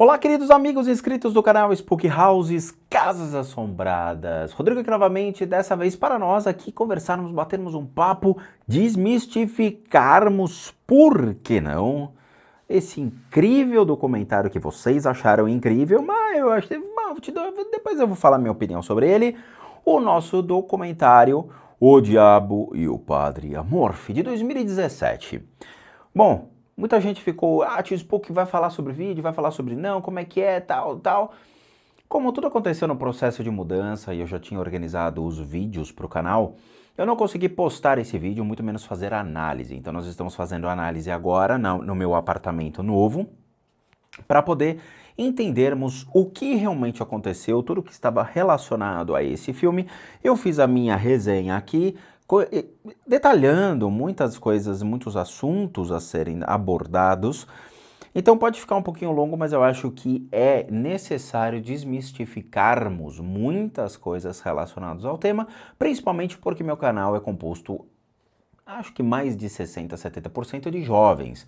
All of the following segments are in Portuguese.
Olá, queridos amigos inscritos do canal Spook Houses Casas Assombradas. Rodrigo aqui novamente, dessa vez para nós aqui conversarmos, batermos um papo, desmistificarmos, por que não, esse incrível documentário que vocês acharam incrível, mas eu achei, depois eu vou falar minha opinião sobre ele, o nosso documentário O Diabo e o Padre Amorph, de 2017. Bom, muita gente ficou, tio Spook vai falar sobre vídeo, vai falar sobre não, como é que é, tal. Como tudo aconteceu no processo de mudança e eu já tinha organizado os vídeos para o canal, eu não consegui postar esse vídeo, muito menos fazer análise. Então nós estamos fazendo análise agora no meu apartamento novo, para poder entendermos o que realmente aconteceu, tudo que estava relacionado a esse filme. Eu fiz a minha resenha aqui, detalhando muitas coisas, muitos assuntos a serem abordados. Então pode ficar um pouquinho longo, mas eu acho que é necessário desmistificarmos muitas coisas relacionadas ao tema, principalmente porque meu canal é composto, acho que mais de 60% a 70% de jovens,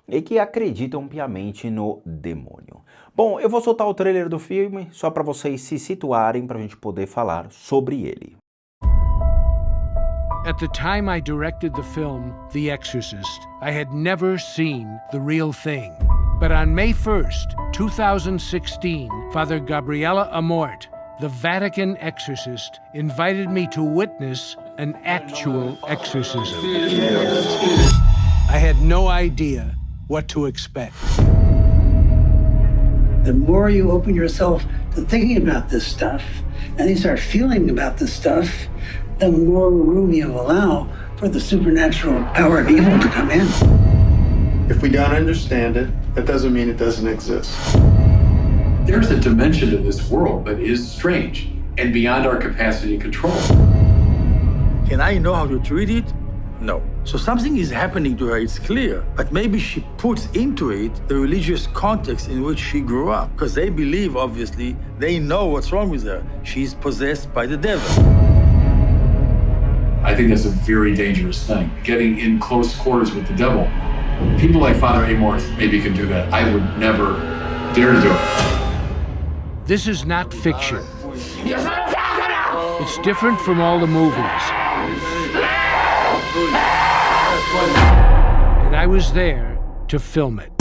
e que acreditam piamente no demônio. Bom, eu vou soltar o trailer do filme, só para vocês se situarem, para a gente poder falar sobre ele. At the time I directed the film, The Exorcist, I had never seen the real thing. But on May 1st, 2016, Father Gabriele Amorth, the Vatican exorcist, invited me to witness an actual exorcism. I had no idea what to expect. The more you open yourself to thinking about this stuff, and you start feeling about this stuff, the more room you allow for the supernatural power of evil to come in. If we don't understand it, that doesn't mean it doesn't exist. There's a dimension to this world that is strange and beyond our capacity to control. Can I know how to treat it? No. So something is happening to her, it's clear. But maybe she puts into it the religious context in which she grew up. Because they believe, obviously, they know what's wrong with her. She's possessed by the devil. I think that's a very dangerous thing. Getting in close quarters with the devil. People like Father Amorth maybe can do that. I would never dare to do it. This is not fiction. It's different from all the movies. And I was there to film it.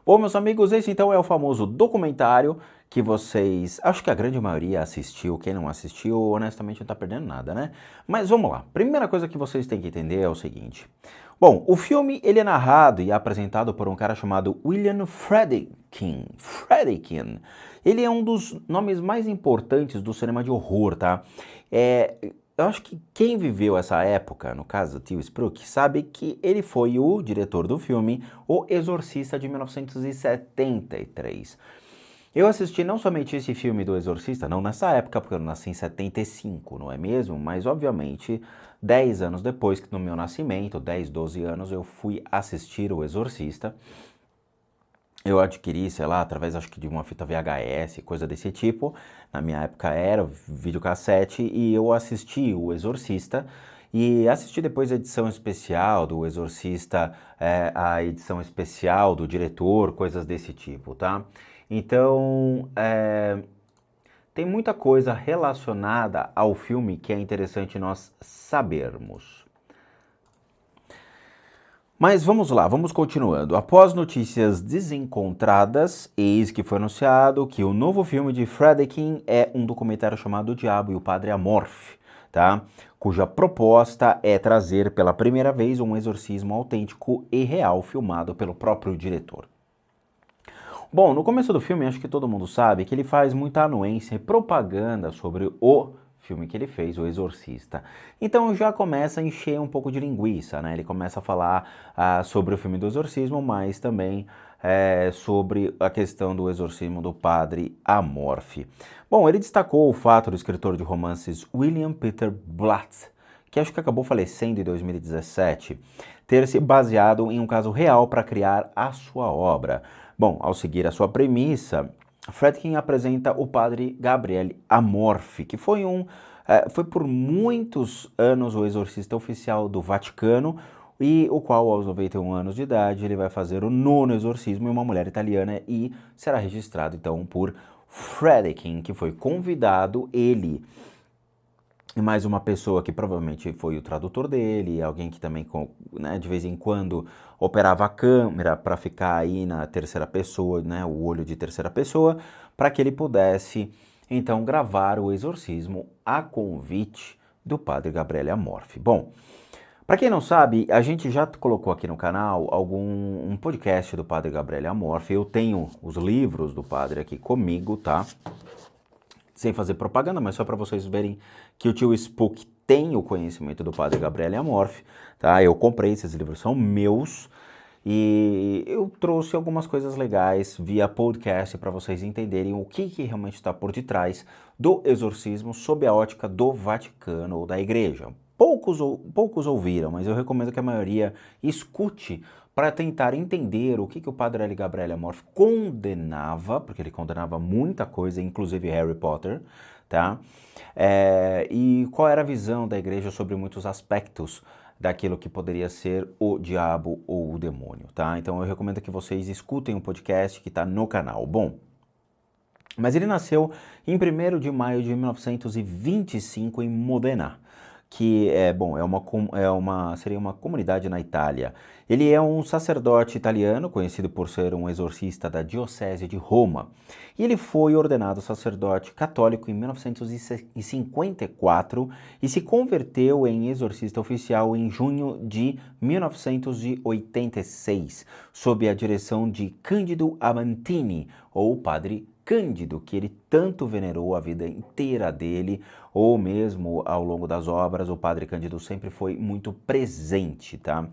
Bom, meus amigos, esse então é o famoso documentário que vocês, acho que a grande maioria assistiu. Quem não assistiu, honestamente não tá perdendo nada, né? Mas vamos lá. Primeira coisa que vocês têm que entender é o seguinte. Bom, o filme ele é narrado e apresentado por um cara chamado William Friedkin. Ele é um dos nomes mais importantes do cinema de horror, tá? Eu acho que quem viveu essa época, no caso do tio Spook, sabe que ele foi o diretor do filme O Exorcista de 1973. Eu assisti não somente esse filme do Exorcista, não nessa época, porque eu nasci em 75, não é mesmo? Mas, obviamente, 10 anos depois do meu nascimento, 10, 12 anos, eu fui assistir O Exorcista. Eu adquiri, sei lá, através acho que de uma fita VHS, coisa desse tipo. Na minha época era videocassete e eu assisti O Exorcista. E assisti depois a edição especial do Exorcista, a edição especial do diretor, coisas desse tipo, tá? Então, tem muita coisa relacionada ao filme que é interessante nós sabermos. Mas vamos lá, vamos continuando. Após notícias desencontradas, eis que foi anunciado que o novo filme de Friedkin é um documentário chamado O Diabo e o Padre Amorph, tá? Cuja proposta é trazer pela primeira vez um exorcismo autêntico e real filmado pelo próprio diretor. Bom, no começo do filme, acho que todo mundo sabe que ele faz muita anuência e propaganda sobre o filme que ele fez, O Exorcista. Então já começa a encher um pouco de linguiça, né? Ele começa a falar sobre o filme do exorcismo, mas também sobre a questão do exorcismo do Padre Amorph. Bom, ele destacou o fato do escritor de romances William Peter Blatty, que acho que acabou falecendo em 2017, ter se baseado em um caso real para criar a sua obra. Bom, ao seguir a sua premissa, Friedkin apresenta o padre Gabriele Amorth, que foi um Foi por muitos anos o exorcista oficial do Vaticano, e o qual, aos 91 anos de idade, ele vai fazer o 9º exorcismo em uma mulher italiana e será registrado, então, por Fredkin, que foi convidado, ele e mais uma pessoa que provavelmente foi o tradutor dele, alguém que também, né, de vez em quando operava a câmera para ficar aí na terceira pessoa, né, o olho de terceira pessoa, para que ele pudesse, então, gravar o exorcismo a convite do padre Gabriele Amorfi. Bom, para quem não sabe, a gente já colocou aqui no canal um podcast do padre Gabriele Amorfi. Eu tenho os livros do padre aqui comigo, tá? Sem fazer propaganda, mas só para vocês verem que o tio Spook tem o conhecimento do padre Gabriele Amorfi, tá? Eu comprei, esses livros são meus e eu trouxe algumas coisas legais via podcast para vocês entenderem o que realmente está por detrás do exorcismo sob a ótica do Vaticano ou da Igreja. Poucos ouviram, mas eu recomendo que a maioria escute para tentar entender o que o padre Gabriele Amorfi condenava, porque ele condenava muita coisa, inclusive Harry Potter, tá? E qual era a visão da igreja sobre muitos aspectos daquilo que poderia ser o diabo ou o demônio, tá? Então eu recomendo que vocês escutem o podcast que está no canal. Bom, mas ele nasceu em 1º de maio de 1925 em Modena, que seria uma comunidade na Itália. Ele é um sacerdote italiano, conhecido por ser um exorcista da Diocese de Roma. E ele foi ordenado sacerdote católico em 1954 e se converteu em exorcista oficial em junho de 1986, sob a direção de Cândido Amantini, ou Padre Cândido, que ele tanto venerou a vida inteira dele, ou mesmo ao longo das obras, o Padre Cândido sempre foi muito presente, tá?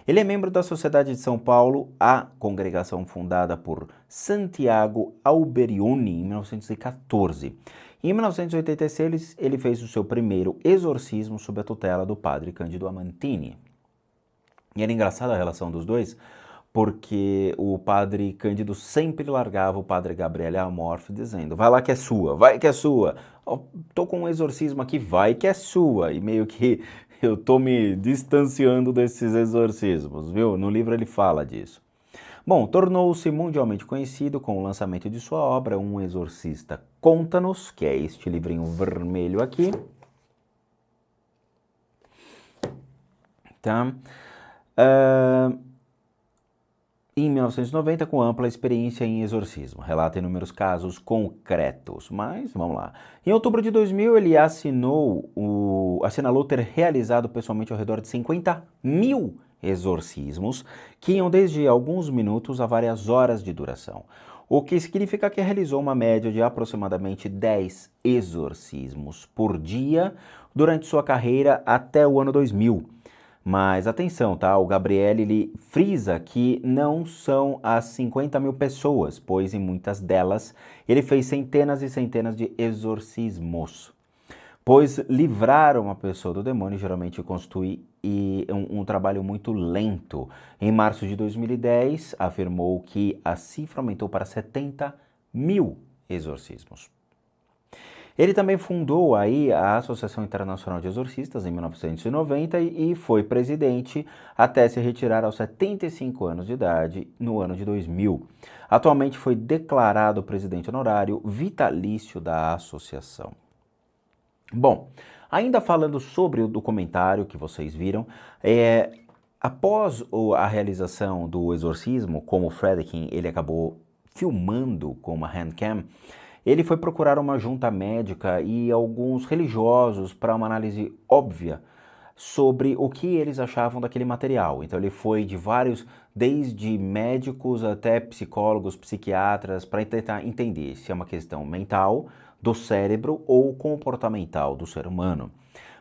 Ele é membro da Sociedade de São Paulo, a congregação fundada por Santiago Alberioni em 1914. Em 1986, ele fez o seu primeiro exorcismo sob a tutela do Padre Cândido Amantini. E era engraçada a relação dos dois, porque o padre Cândido sempre largava o padre Gabriele Amorfi dizendo, vai lá que é sua, vai que é sua, tô com um exorcismo aqui, vai que é sua, e meio que eu tô me distanciando desses exorcismos, viu? No livro ele fala disso. Bom, tornou-se mundialmente conhecido com o lançamento de sua obra, Um Exorcista Conta-nos, que é este livrinho vermelho aqui, tá? Em 1990, com ampla experiência em exorcismo. Relata inúmeros casos concretos, mas vamos lá. Em outubro de 2000, ele assinalou ter realizado pessoalmente ao redor de 50.000 exorcismos, que iam desde alguns minutos a várias horas de duração, o que significa que realizou uma média de aproximadamente 10 exorcismos por dia durante sua carreira até o ano 2000. Mas atenção, tá? O Gabriele, ele frisa que não são as 50.000 pessoas, pois em muitas delas ele fez centenas e centenas de exorcismos. Pois livrar uma pessoa do demônio geralmente constitui um trabalho muito lento. Em março de 2010, afirmou que a cifra aumentou para 70.000 exorcismos. Ele também fundou aí a Associação Internacional de Exorcistas em 1990 e foi presidente até se retirar aos 75 anos de idade no ano de 2000. Atualmente foi declarado presidente honorário vitalício da associação. Bom, ainda falando sobre o documentário que vocês viram, após a realização do exorcismo, como Fredkin ele acabou filmando com uma handcam, ele foi procurar uma junta médica e alguns religiosos para uma análise óbvia sobre o que eles achavam daquele material. Então ele foi de vários, desde médicos até psicólogos, psiquiatras, para tentar entender se é uma questão mental, do cérebro ou comportamental do ser humano.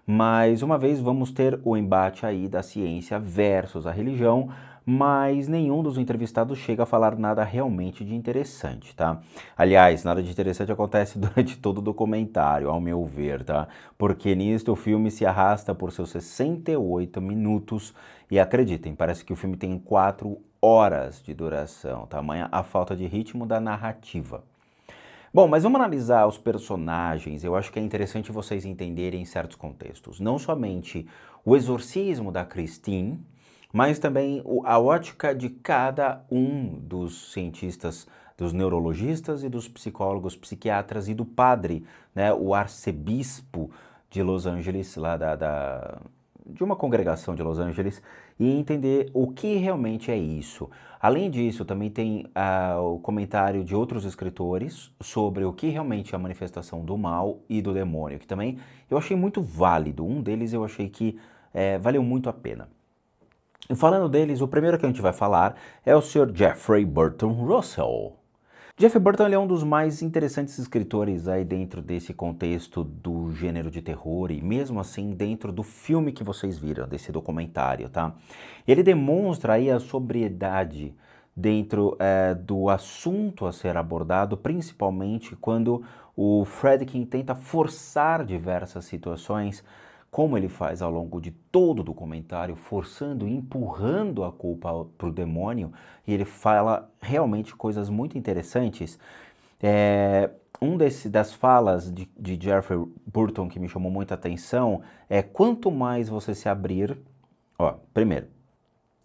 Mais uma vez vamos ter o embate aí da ciência versus a religião, mas nenhum dos entrevistados chega a falar nada realmente de interessante, tá? Aliás, nada de interessante acontece durante todo o documentário, ao meu ver, tá? Porque nisto o filme se arrasta por seus 68 minutos e acreditem, parece que o filme tem 4 horas de duração, tamanha a falta de ritmo da narrativa. Bom, mas vamos analisar os personagens. Eu acho que é interessante vocês entenderem certos contextos. Não somente o exorcismo da Christine, mas também a ótica de cada um dos cientistas, dos neurologistas e dos psicólogos, psiquiatras e do padre, né, o arcebispo de Los Angeles, lá de uma congregação de Los Angeles, e entender o que realmente é isso. Além disso, também tem o comentário de outros escritores sobre o que realmente é a manifestação do mal e do demônio, que também eu achei muito válido. Um deles eu achei que valeu muito a pena. E falando deles, o primeiro que a gente vai falar é o Sr. Jeffrey Burton Russell. Jeffrey Burton ele é um dos mais interessantes escritores aí dentro desse contexto do gênero de terror e mesmo assim dentro do filme que vocês viram, desse documentário, tá? Ele demonstra aí a sobriedade dentro do assunto a ser abordado, principalmente quando o Friedkin tenta forçar diversas situações, como ele faz ao longo de todo o documentário, forçando, empurrando a culpa para o demônio, e ele fala realmente coisas muito interessantes. Das falas de Jeffrey Burton que me chamou muita atenção é: quanto mais você se abrir, primeiro,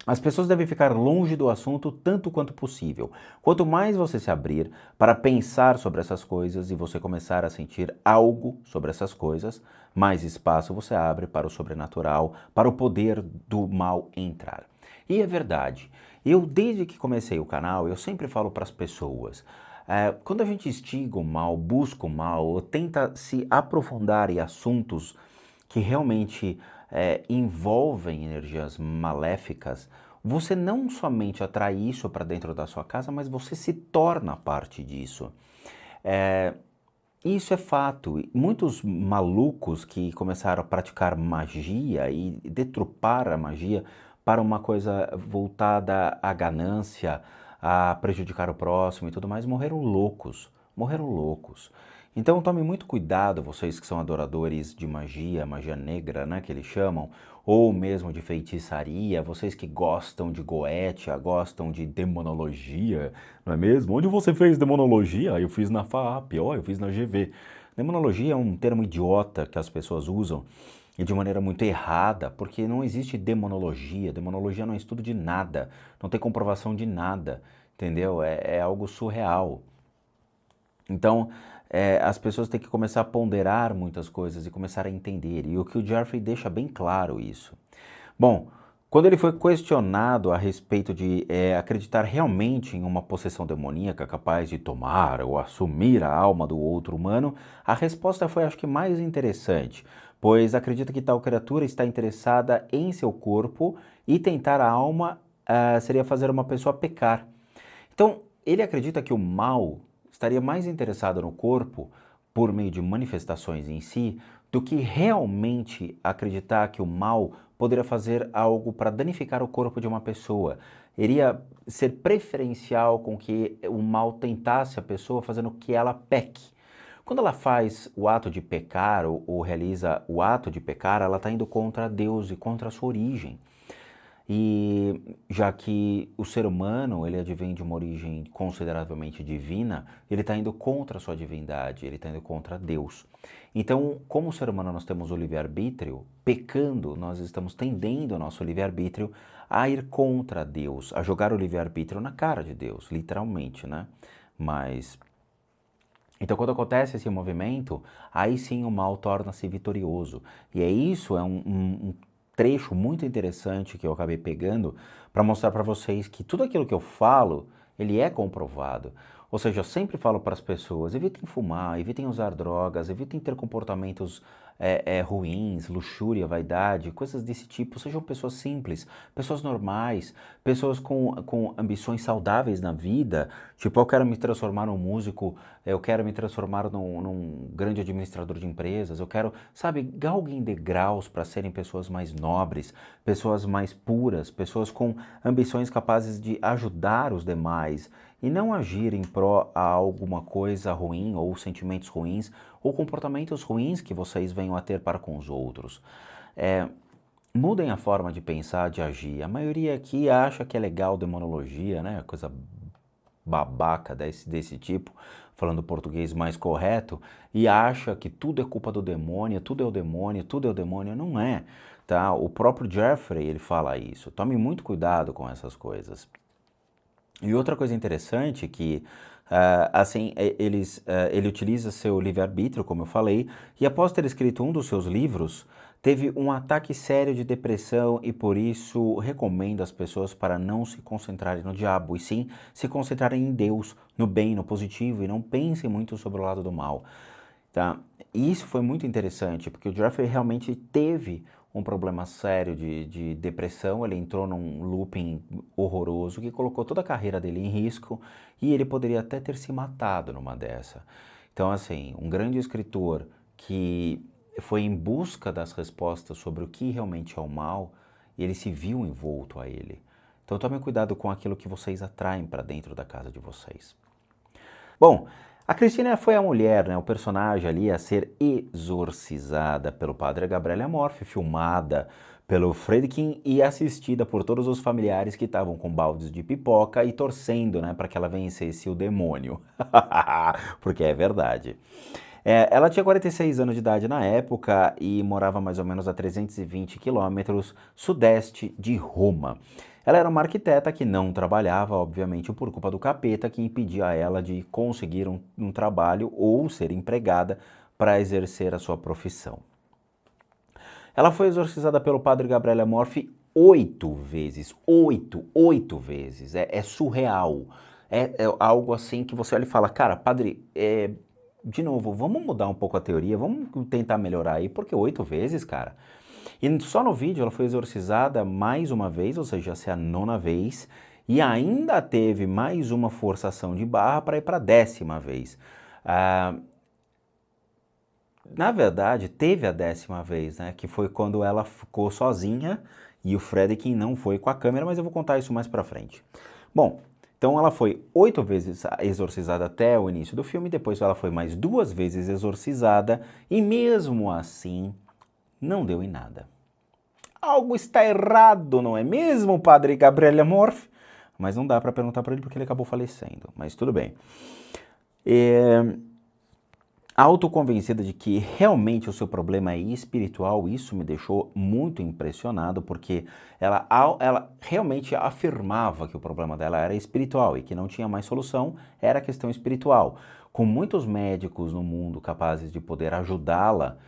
as pessoas devem ficar longe do assunto tanto quanto possível. Quanto mais você se abrir para pensar sobre essas coisas e você começar a sentir algo sobre essas coisas, mais espaço você abre para o sobrenatural, para o poder do mal entrar. E é verdade. Eu, desde que comecei o canal, eu sempre falo para as pessoas, quando a gente instiga o mal, busca o mal, ou tenta se aprofundar em assuntos que realmente envolvem energias maléficas, você não somente atrai isso para dentro da sua casa, mas você se torna parte disso. Isso é fato. Muitos malucos que começaram a praticar magia e deturpar a magia para uma coisa voltada à ganância, a prejudicar o próximo e tudo mais, morreram loucos. Morreram loucos. Então tome muito cuidado, vocês que são adoradores de magia, magia negra, né, que eles chamam, ou mesmo de feitiçaria, vocês que gostam de Goetia, gostam de demonologia, não é mesmo? Onde você fez demonologia? Eu fiz na FAAP, eu fiz na GV. Demonologia é um termo idiota que as pessoas usam e de maneira muito errada, porque não existe demonologia. Demonologia não é estudo de nada, não tem comprovação de nada, entendeu? É algo surreal. Então, as pessoas têm que começar a ponderar muitas coisas e começar a entender. E o que o Jeffrey deixa bem claro isso. Bom, quando ele foi questionado a respeito de acreditar realmente em uma possessão demoníaca capaz de tomar ou assumir a alma do outro humano, a resposta foi, acho que, mais interessante, pois acredita que tal criatura está interessada em seu corpo e tentar a alma seria fazer uma pessoa pecar. Então, ele acredita que o mal estaria mais interessado no corpo, por meio de manifestações em si, do que realmente acreditar que o mal poderia fazer algo para danificar o corpo de uma pessoa. Iria ser preferencial com que o mal tentasse a pessoa fazendo que ela peque. Quando ela faz o ato de pecar ou realiza o ato de pecar, ela está indo contra Deus e contra a sua origem. E já que o ser humano, ele advém de uma origem consideravelmente divina, ele está indo contra a sua divindade, ele está indo contra Deus. Então, como ser humano nós temos o livre-arbítrio, pecando, nós estamos tendendo o nosso livre-arbítrio a ir contra Deus, a jogar o livre-arbítrio na cara de Deus, literalmente, né? Então, quando acontece esse movimento, aí sim o mal torna-se vitorioso. E isso é um trecho muito interessante que eu acabei pegando para mostrar para vocês que tudo aquilo que eu falo, ele é comprovado. Ou seja, eu sempre falo para as pessoas, evitem fumar, evitem usar drogas, evitem ter comportamentos ruins, luxúria, vaidade, coisas desse tipo. Sejam pessoas simples, pessoas normais, pessoas com ambições saudáveis na vida. Tipo, eu quero me transformar num músico, eu quero me transformar num grande administrador de empresas, eu quero, sabe, galguem degraus para serem pessoas mais nobres, pessoas mais puras, pessoas com ambições capazes de ajudar os demais e não agir em pró a alguma coisa ruim ou sentimentos ruins ou comportamentos ruins que vocês venham a ter para com os outros. Mudem a forma de pensar, de agir. A maioria aqui acha que é legal demonologia, né? Coisa babaca desse tipo, falando português mais correto, e acha que tudo é culpa do demônio, tudo é o demônio, tudo é o demônio. Não é, tá? O próprio Jeffrey, ele fala isso. Tome muito cuidado com essas coisas. E outra coisa interessante é que, ele utiliza seu livre-arbítrio, como eu falei, e após ter escrito um dos seus livros, teve um ataque sério de depressão e por isso recomendo às pessoas para não se concentrarem no diabo, e sim se concentrarem em Deus, no bem, no positivo, e não pensem muito sobre o lado do mal. Tá? E isso foi muito interessante, porque o Jeffrey realmente teve um problema sério de depressão, ele entrou num looping horroroso que colocou toda a carreira dele em risco e ele poderia até ter se matado numa dessa. Então, assim, um grande escritor que foi em busca das respostas sobre o que realmente é o mal, e ele se viu envolto a ele. Então, tomem cuidado com aquilo que vocês atraem para dentro da casa de vocês. Bom, a Cristina foi a mulher, né, o personagem ali a ser exorcizada pelo padre Gabriele Amorfi, filmada pelo Friedkin e assistida por todos os familiares que estavam com baldes de pipoca e torcendo, né, para que ela vencesse o demônio. Porque é verdade. Ela tinha 46 anos de idade na época e morava mais ou menos a 320 quilômetros sudeste de Roma. Ela era uma arquiteta que não trabalhava, obviamente, por culpa do capeta que impedia ela de conseguir um trabalho ou ser empregada para exercer a sua profissão. Ela foi exorcizada pelo padre Gabriele Amorfi 8 vezes. 8 vezes. É surreal. É algo assim que você olha e fala, cara, padre, de novo, vamos mudar um pouco a teoria, vamos tentar melhorar aí, porque 8 vezes, cara. E só no vídeo ela foi exorcizada mais uma vez, ou seja, essa é a 9ª vez, e ainda teve mais uma forçação de barra para ir para a 10ª vez. Na verdade, teve a 10ª vez, né, que foi quando ela ficou sozinha e o Friedkin não foi com a câmera, mas eu vou contar isso mais para frente. Bom, então ela foi 8 vezes exorcizada até o início do filme, depois ela foi mais 2 vezes exorcizada e mesmo assim não deu em nada. Algo está errado, não é mesmo, padre Gabriele Amorfi? Mas não dá para perguntar para ele porque ele acabou falecendo, mas tudo bem. Autoconvencida de que realmente o seu problema é espiritual, isso me deixou muito impressionado, porque ela realmente afirmava que o problema dela era espiritual e que não tinha mais solução, era questão espiritual. Com muitos médicos no mundo capazes de poder ajudá-la,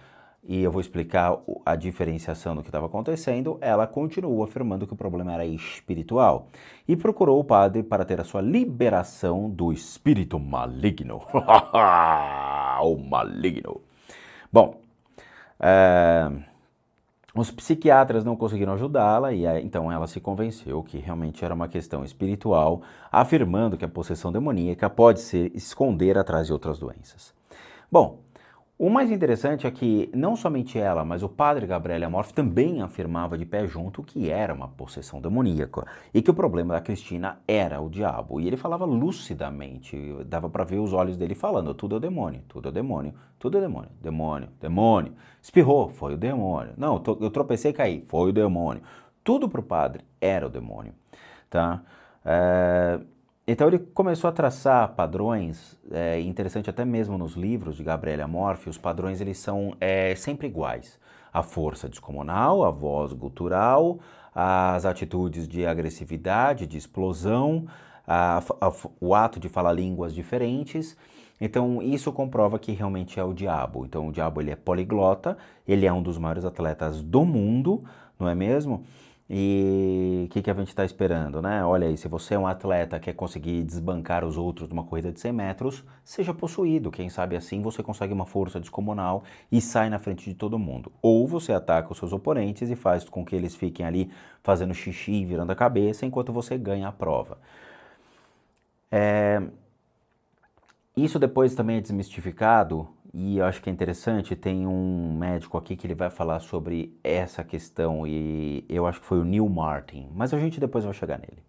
e eu vou explicar a diferenciação do que estava acontecendo, ela continuou afirmando que o problema era espiritual e procurou o padre para ter a sua liberação do espírito maligno. O maligno. Bom, os psiquiatras não conseguiram ajudá-la e então ela se convenceu que realmente era uma questão espiritual, afirmando que a possessão demoníaca pode se esconder atrás de outras doenças. Bom, o mais interessante é que não somente ela, mas o padre Gabriele Amorfi também afirmava de pé junto que era uma possessão demoníaca e que o problema da Cristina era o diabo. E ele falava lucidamente, dava para ver os olhos dele falando, tudo é o demônio, tudo é o demônio, tudo é o demônio, demônio, demônio. Espirrou, foi o demônio. Não, eu tropecei e caí, foi o demônio. Tudo para o padre era o demônio, tá? Então ele começou a traçar padrões, interessante até mesmo nos livros de Gabriele Amorfi, os padrões eles são sempre iguais. A força descomunal, a voz gutural, as atitudes de agressividade, de explosão, o ato de falar línguas diferentes. Então isso comprova que realmente é o diabo. Então o diabo ele é poliglota, ele é um dos maiores atletas do mundo, não é mesmo? E o que a gente está esperando, né? Olha aí, se você é um atleta que quer conseguir desbancar os outros numa corrida de 100 metros, seja possuído. Quem sabe assim você consegue uma força descomunal e sai na frente de todo mundo. Ou você ataca os seus oponentes e faz com que eles fiquem ali fazendo xixi, virando a cabeça, enquanto você ganha a prova. Isso depois também é desmistificado. E eu acho que é interessante, tem um médico aqui que ele vai falar sobre essa questão e eu acho que foi o Neil Martin, mas a gente depois vai chegar nele.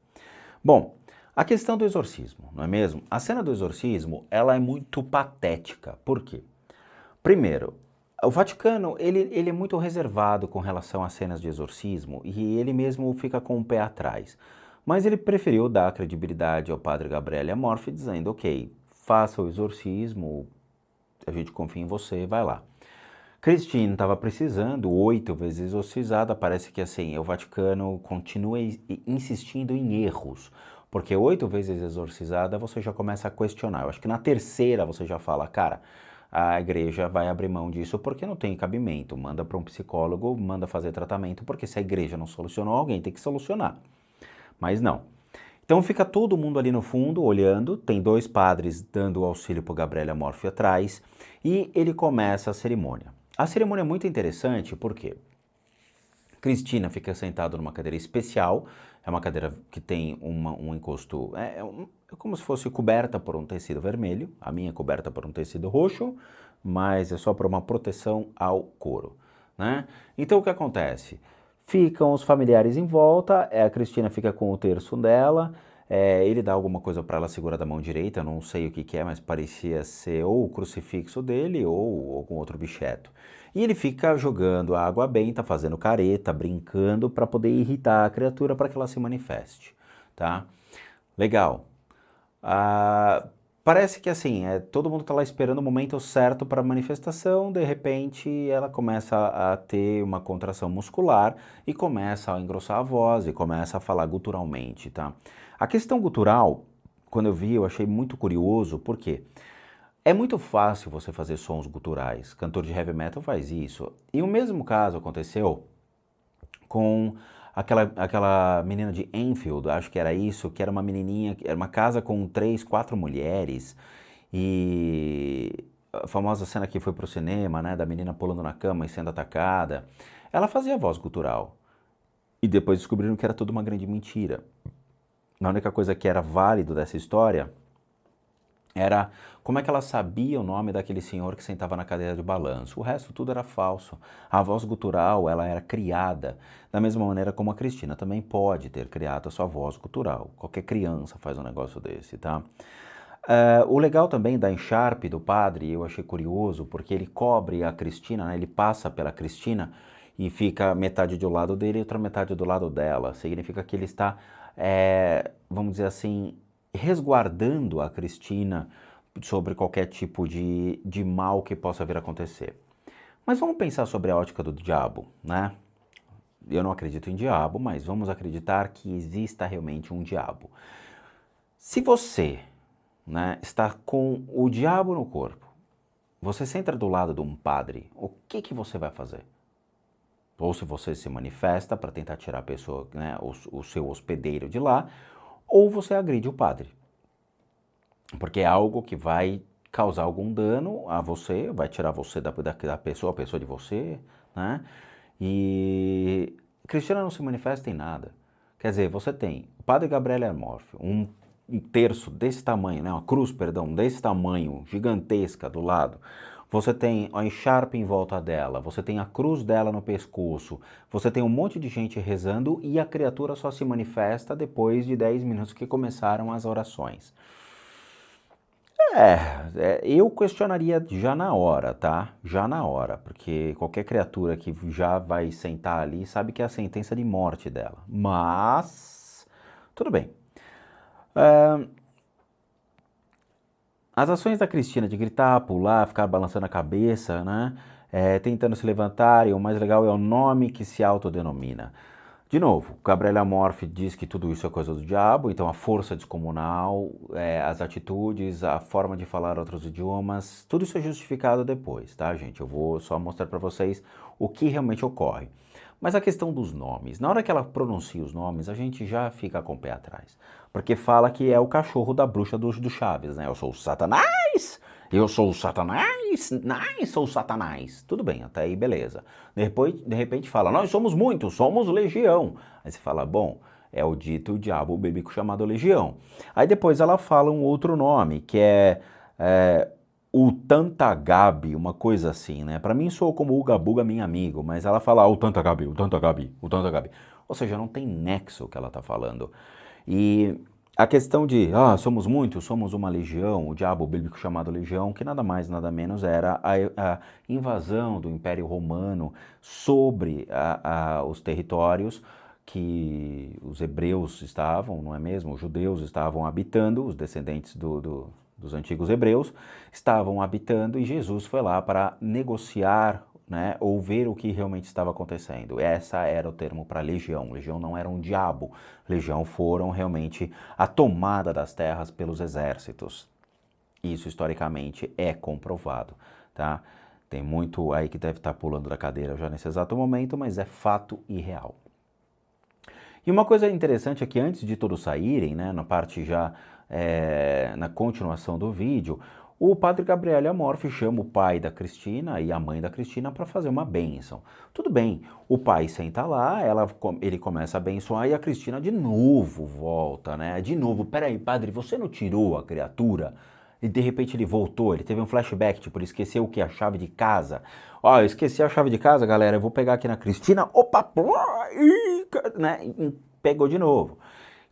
Bom, a questão do exorcismo, não é mesmo? A cena do exorcismo, ela é muito patética. Por quê? Primeiro, o Vaticano, ele é muito reservado com relação às cenas de exorcismo e ele mesmo fica com o pé atrás. Mas ele preferiu dar credibilidade ao padre Gabriele Amorfi, dizendo, ok, faça o exorcismo, a gente confia em você, vai lá. Cristina estava precisando, 8 vezes exorcizada, parece que assim, o Vaticano continua insistindo em erros, porque 8 vezes exorcizada você já começa a questionar. Eu acho que na terceira você já fala, cara, a igreja vai abrir mão disso porque não tem cabimento, manda para um psicólogo, manda fazer tratamento, porque se a igreja não solucionou, alguém tem que solucionar. Mas não. Então fica todo mundo ali no fundo, olhando, tem 2 padres dando auxílio para o Gabriele Amorfi atrás, e ele começa a cerimônia. A cerimônia é muito interessante porque Cristina fica sentada numa cadeira especial, é uma cadeira que tem um encosto, é como se fosse coberta por um tecido vermelho, a minha é coberta por um tecido roxo, mas é só para uma proteção ao couro, né? Então o que acontece? Ficam os familiares em volta, a Cristina fica com o terço dela, ele dá alguma coisa para ela segurar da mão direita, eu não sei o que é, mas parecia ser ou o crucifixo dele ou algum outro objeto. E ele fica jogando a água benta, fazendo careta, brincando para poder irritar a criatura para que ela se manifeste, tá? Legal. Parece que assim, todo mundo está lá esperando o momento certo para a manifestação, de repente ela começa a ter uma contração muscular e começa a engrossar a voz e começa a falar guturalmente, tá? A questão gutural, quando eu vi, eu achei muito curioso, por quê? É muito fácil você fazer sons guturais, cantor de heavy metal faz isso. E o mesmo caso aconteceu com aquela menina de Enfield, acho que era isso, que era uma menininha, era uma casa com 3, 4 mulheres, e a famosa cena que foi pro cinema, né, da menina pulando na cama e sendo atacada, ela fazia voz gutural. E depois descobriram que era tudo uma grande mentira. A única coisa que era válido dessa história era como é que ela sabia o nome daquele senhor que sentava na cadeira de balanço. O resto tudo era falso. A voz gutural, ela era criada da mesma maneira como a Cristina também pode ter criado a sua voz gutural. Qualquer criança faz um negócio desse, tá? O legal também da encharpe do padre, eu achei curioso, porque ele cobre a Cristina, né? Ele passa pela Cristina e fica metade do lado dele e outra metade do lado dela. Significa que ele está, vamos dizer assim, resguardando a Cristina sobre qualquer tipo de mal que possa vir a acontecer. Mas vamos pensar sobre a ótica do diabo, né? Eu não acredito em diabo, mas vamos acreditar que exista realmente um diabo. Se você, né, está com o diabo no corpo, você senta do lado de um padre, o que você vai fazer? Ou se você se manifesta para tentar tirar a pessoa, né, o seu hospedeiro de lá, ou você agride o padre. Porque é algo que vai causar algum dano a você, vai tirar você da pessoa, a pessoa de você, né? E Cristina não se manifesta em nada. Quer dizer, você tem o padre Gabriele Amorfi, um terço desse tamanho, né? Uma cruz, perdão, desse tamanho, gigantesca do lado. Você tem a encharpe em volta dela, você tem a cruz dela no pescoço, você tem um monte de gente rezando e a criatura só se manifesta depois de 10 minutos que começaram as orações. Eu questionaria já na hora, tá? Já na hora, porque qualquer criatura que já vai sentar ali sabe que é a sentença de morte dela. Mas, tudo bem. As ações da Cristina de gritar, pular, ficar balançando a cabeça, né? Tentando se levantar, e o mais legal é o nome que se autodenomina. De novo, Gabriele Amorfi diz que tudo isso é coisa do diabo, então a força descomunal, as atitudes, a forma de falar outros idiomas, tudo isso é justificado depois, tá, gente? Eu vou só mostrar para vocês o que realmente ocorre. Mas a questão dos nomes, na hora que ela pronuncia os nomes, a gente já fica com o pé atrás. Porque fala que é o cachorro da bruxa do Chaves, né? Eu sou o Satanás! Eu sou o Satanás! Sou o Satanás! Tudo bem, até aí beleza. De repente fala, nós somos muitos, somos legião. Aí você fala, bom, é o dito diabo bíblico chamado legião. Aí depois ela fala um outro nome, que é o Tantagabi, uma coisa assim, né? Pra mim sou como o Uga Buga, meu amigo, mas ela fala o Tantagabi, o Tantagabi, o Tantagabi. Ou seja, não tem nexo o que ela tá falando. E a questão de, somos muitos, somos uma legião, o diabo bíblico chamado legião, que nada mais, nada menos era a invasão do Império Romano sobre os territórios que os hebreus estavam, não é mesmo? Os judeus estavam habitando, os descendentes dos antigos hebreus estavam habitando, e Jesus foi lá para negociar, né, ou ver o que realmente estava acontecendo. Essa era o termo para legião. Legião não era um diabo. Legião foram realmente a tomada das terras pelos exércitos. Isso historicamente é comprovado, tá? Tem muito aí que deve estar pulando da cadeira já nesse exato momento, mas é fato e real. E uma coisa interessante é que antes de todos saírem, né, na parte já, na continuação do vídeo, o padre Gabriele Amorfi chama o pai da Cristina e a mãe da Cristina para fazer uma bênção. Tudo bem, o pai senta lá, ele começa a abençoar e a Cristina de novo volta, né? De novo, peraí, padre, você não tirou a criatura? E de repente ele voltou, ele teve um flashback, tipo, ele esqueceu o que? A chave de casa. Ó, eu esqueci a chave de casa, galera, eu vou pegar aqui na Cristina, opa, né? E pegou de novo.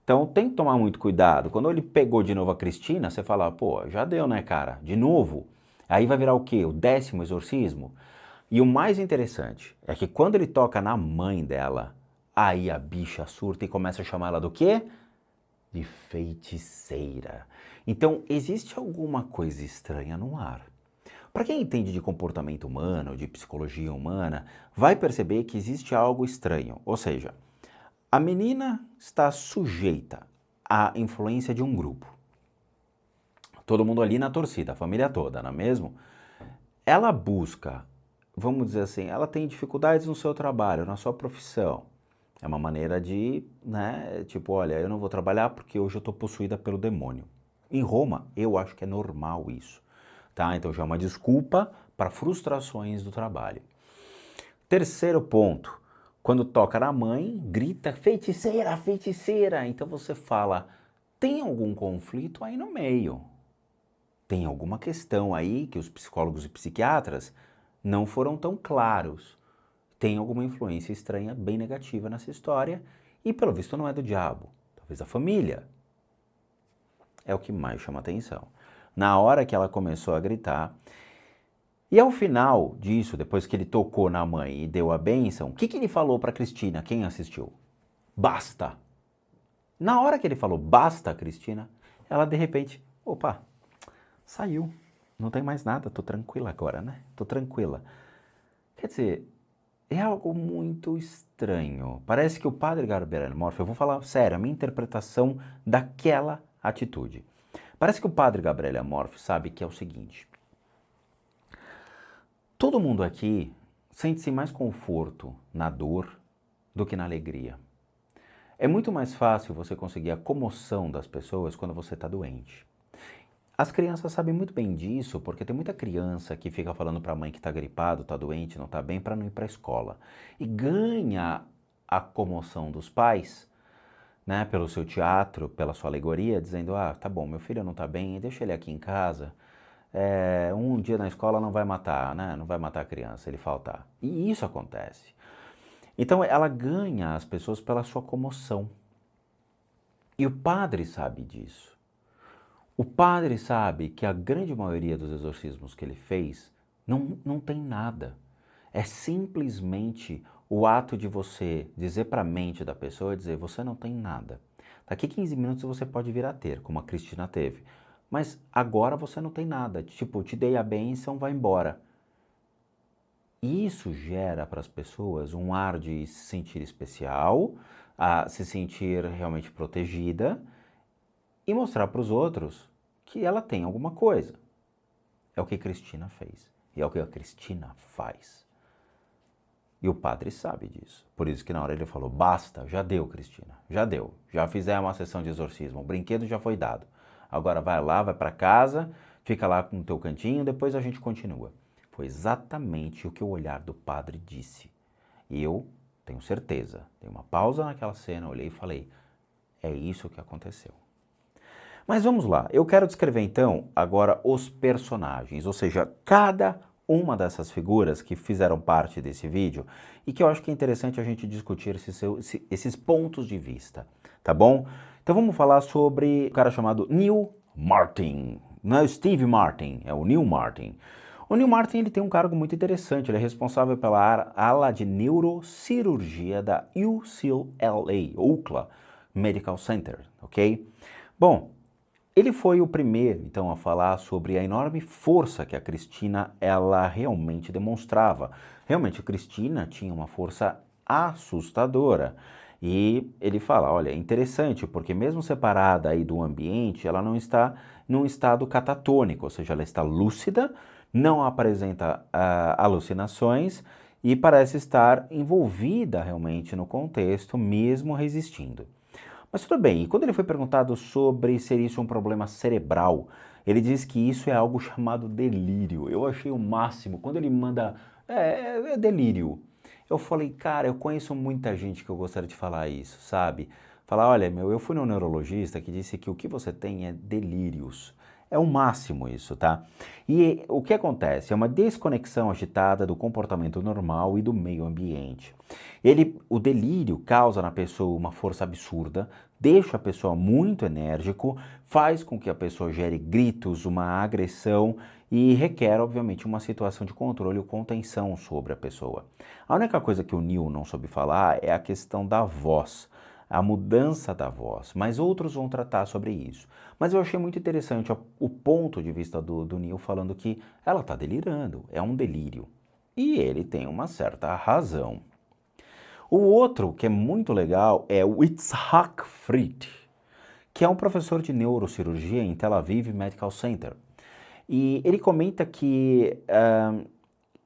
Então tem que tomar muito cuidado. Quando ele pegou de novo a Cristina, você fala, pô, já deu, né, cara? De novo? Aí vai virar o quê? O 10º exorcismo? E o mais interessante é que quando ele toca na mãe dela, aí a bicha surta e começa a chamar ela do quê? De feiticeira. Então existe alguma coisa estranha no ar. Para quem entende de comportamento humano, de psicologia humana, vai perceber que existe algo estranho. Ou seja, a menina está sujeita à influência de um grupo. Todo mundo ali na torcida, a família toda, não é mesmo? Ela busca, vamos dizer assim, ela tem dificuldades no seu trabalho, na sua profissão. É uma maneira de, né, tipo, olha, eu não vou trabalhar porque hoje eu estou possuída pelo demônio. Em Roma, eu acho que é normal isso, tá? Então já é uma desculpa para frustrações do trabalho. Terceiro ponto. Quando toca na mãe, grita, feiticeira, feiticeira. Então você fala, tem algum conflito aí no meio. Tem alguma questão aí que os psicólogos e psiquiatras não foram tão claros. Tem alguma influência estranha, bem negativa nessa história. E pelo visto não é do diabo. Talvez da família. É o que mais chama atenção. Na hora que ela começou a gritar... E ao final disso, depois que ele tocou na mãe e deu a bênção, o que ele falou para Cristina, quem assistiu? Basta! Na hora que ele falou basta, Cristina, ela de repente, opa, saiu. Não tem mais nada, tô tranquila agora, né? Tô tranquila. Quer dizer, é algo muito estranho. Parece que o padre Gabriele Amorfi, eu vou falar sério, a minha interpretação daquela atitude. Parece que o padre Gabriele Amorfi sabe que é o seguinte... Todo mundo aqui sente-se mais conforto na dor do que na alegria. É muito mais fácil você conseguir a comoção das pessoas quando você está doente. As crianças sabem muito bem disso, porque tem muita criança que fica falando para a mãe que está gripado, está doente, não está bem, para não ir para a escola. E ganha a comoção dos pais, né, pelo seu teatro, pela sua alegoria, dizendo, ah, tá bom, meu filho não está bem, deixa ele aqui em casa. Um dia na escola não vai matar, né? Não vai matar a criança, ele faltar. E isso acontece. Então ela ganha as pessoas pela sua comoção. E o padre sabe disso. O padre sabe que a grande maioria dos exorcismos que ele fez não tem nada. É simplesmente o ato de você dizer para a mente da pessoa, dizer, você não tem nada. Daqui 15 minutos você pode vir a ter, como a Cristina teve. Mas agora você não tem nada, tipo, te dei a bênção, vai embora. E isso gera para as pessoas um ar de se sentir especial, a se sentir realmente protegida e mostrar para os outros que ela tem alguma coisa. É o que Cristina fez e é o que a Cristina faz. E o padre sabe disso. Por isso que na hora ele falou, basta, já deu, Cristina, já deu. Já fizemos uma sessão de exorcismo, o brinquedo já foi dado. Agora vai lá, vai para casa, fica lá com o teu cantinho, depois a gente continua. Foi exatamente o que o olhar do padre disse. E eu tenho certeza, dei uma pausa naquela cena, olhei e falei, é isso que aconteceu. Mas vamos lá, eu quero descrever então agora os personagens, ou seja, cada uma dessas figuras que fizeram parte desse vídeo e que eu acho que é interessante a gente discutir esses pontos de vista, tá bom? Então vamos falar sobre um cara chamado Neil Martin. Não é o Steve Martin, é o Neil Martin. O Neil Martin ele tem um cargo muito interessante, ele é responsável pela ala de neurocirurgia da UCLA Medical Center, ok? Bom, ele foi o primeiro, então, a falar sobre a enorme força que a Cristina, ela realmente demonstrava. Realmente, a Cristina tinha uma força assustadora. E ele fala, olha, é interessante, porque mesmo separada aí do ambiente, ela não está num estado catatônico, ou seja, ela está lúcida, não apresenta alucinações e parece estar envolvida realmente no contexto, mesmo resistindo. Mas tudo bem, e quando ele foi perguntado sobre ser isso um problema cerebral, ele diz que isso é algo chamado delírio. Eu achei o máximo, quando ele manda, é delírio. Eu falei, cara, eu conheço muita gente que eu gostaria de falar isso, sabe? Falar, olha, eu fui no neurologista que disse que o que você tem é delírios. É o máximo isso, tá? E o que acontece? É uma desconexão agitada do comportamento normal e do meio ambiente. O delírio causa na pessoa uma força absurda, deixa a pessoa muito enérgico, faz com que a pessoa gere gritos, uma agressão e requer, obviamente, uma situação de controle ou contenção sobre a pessoa. A única coisa que o Neil não soube falar é a questão da voz, a mudança da voz, mas outros vão tratar sobre isso. Mas eu achei muito interessante o ponto de vista do Neil falando que ela está delirando, é um delírio. E ele tem uma certa razão. O outro, que é muito legal, é o Itzhak Fried, que é um professor de neurocirurgia em Tel Aviv Medical Center. E ele comenta que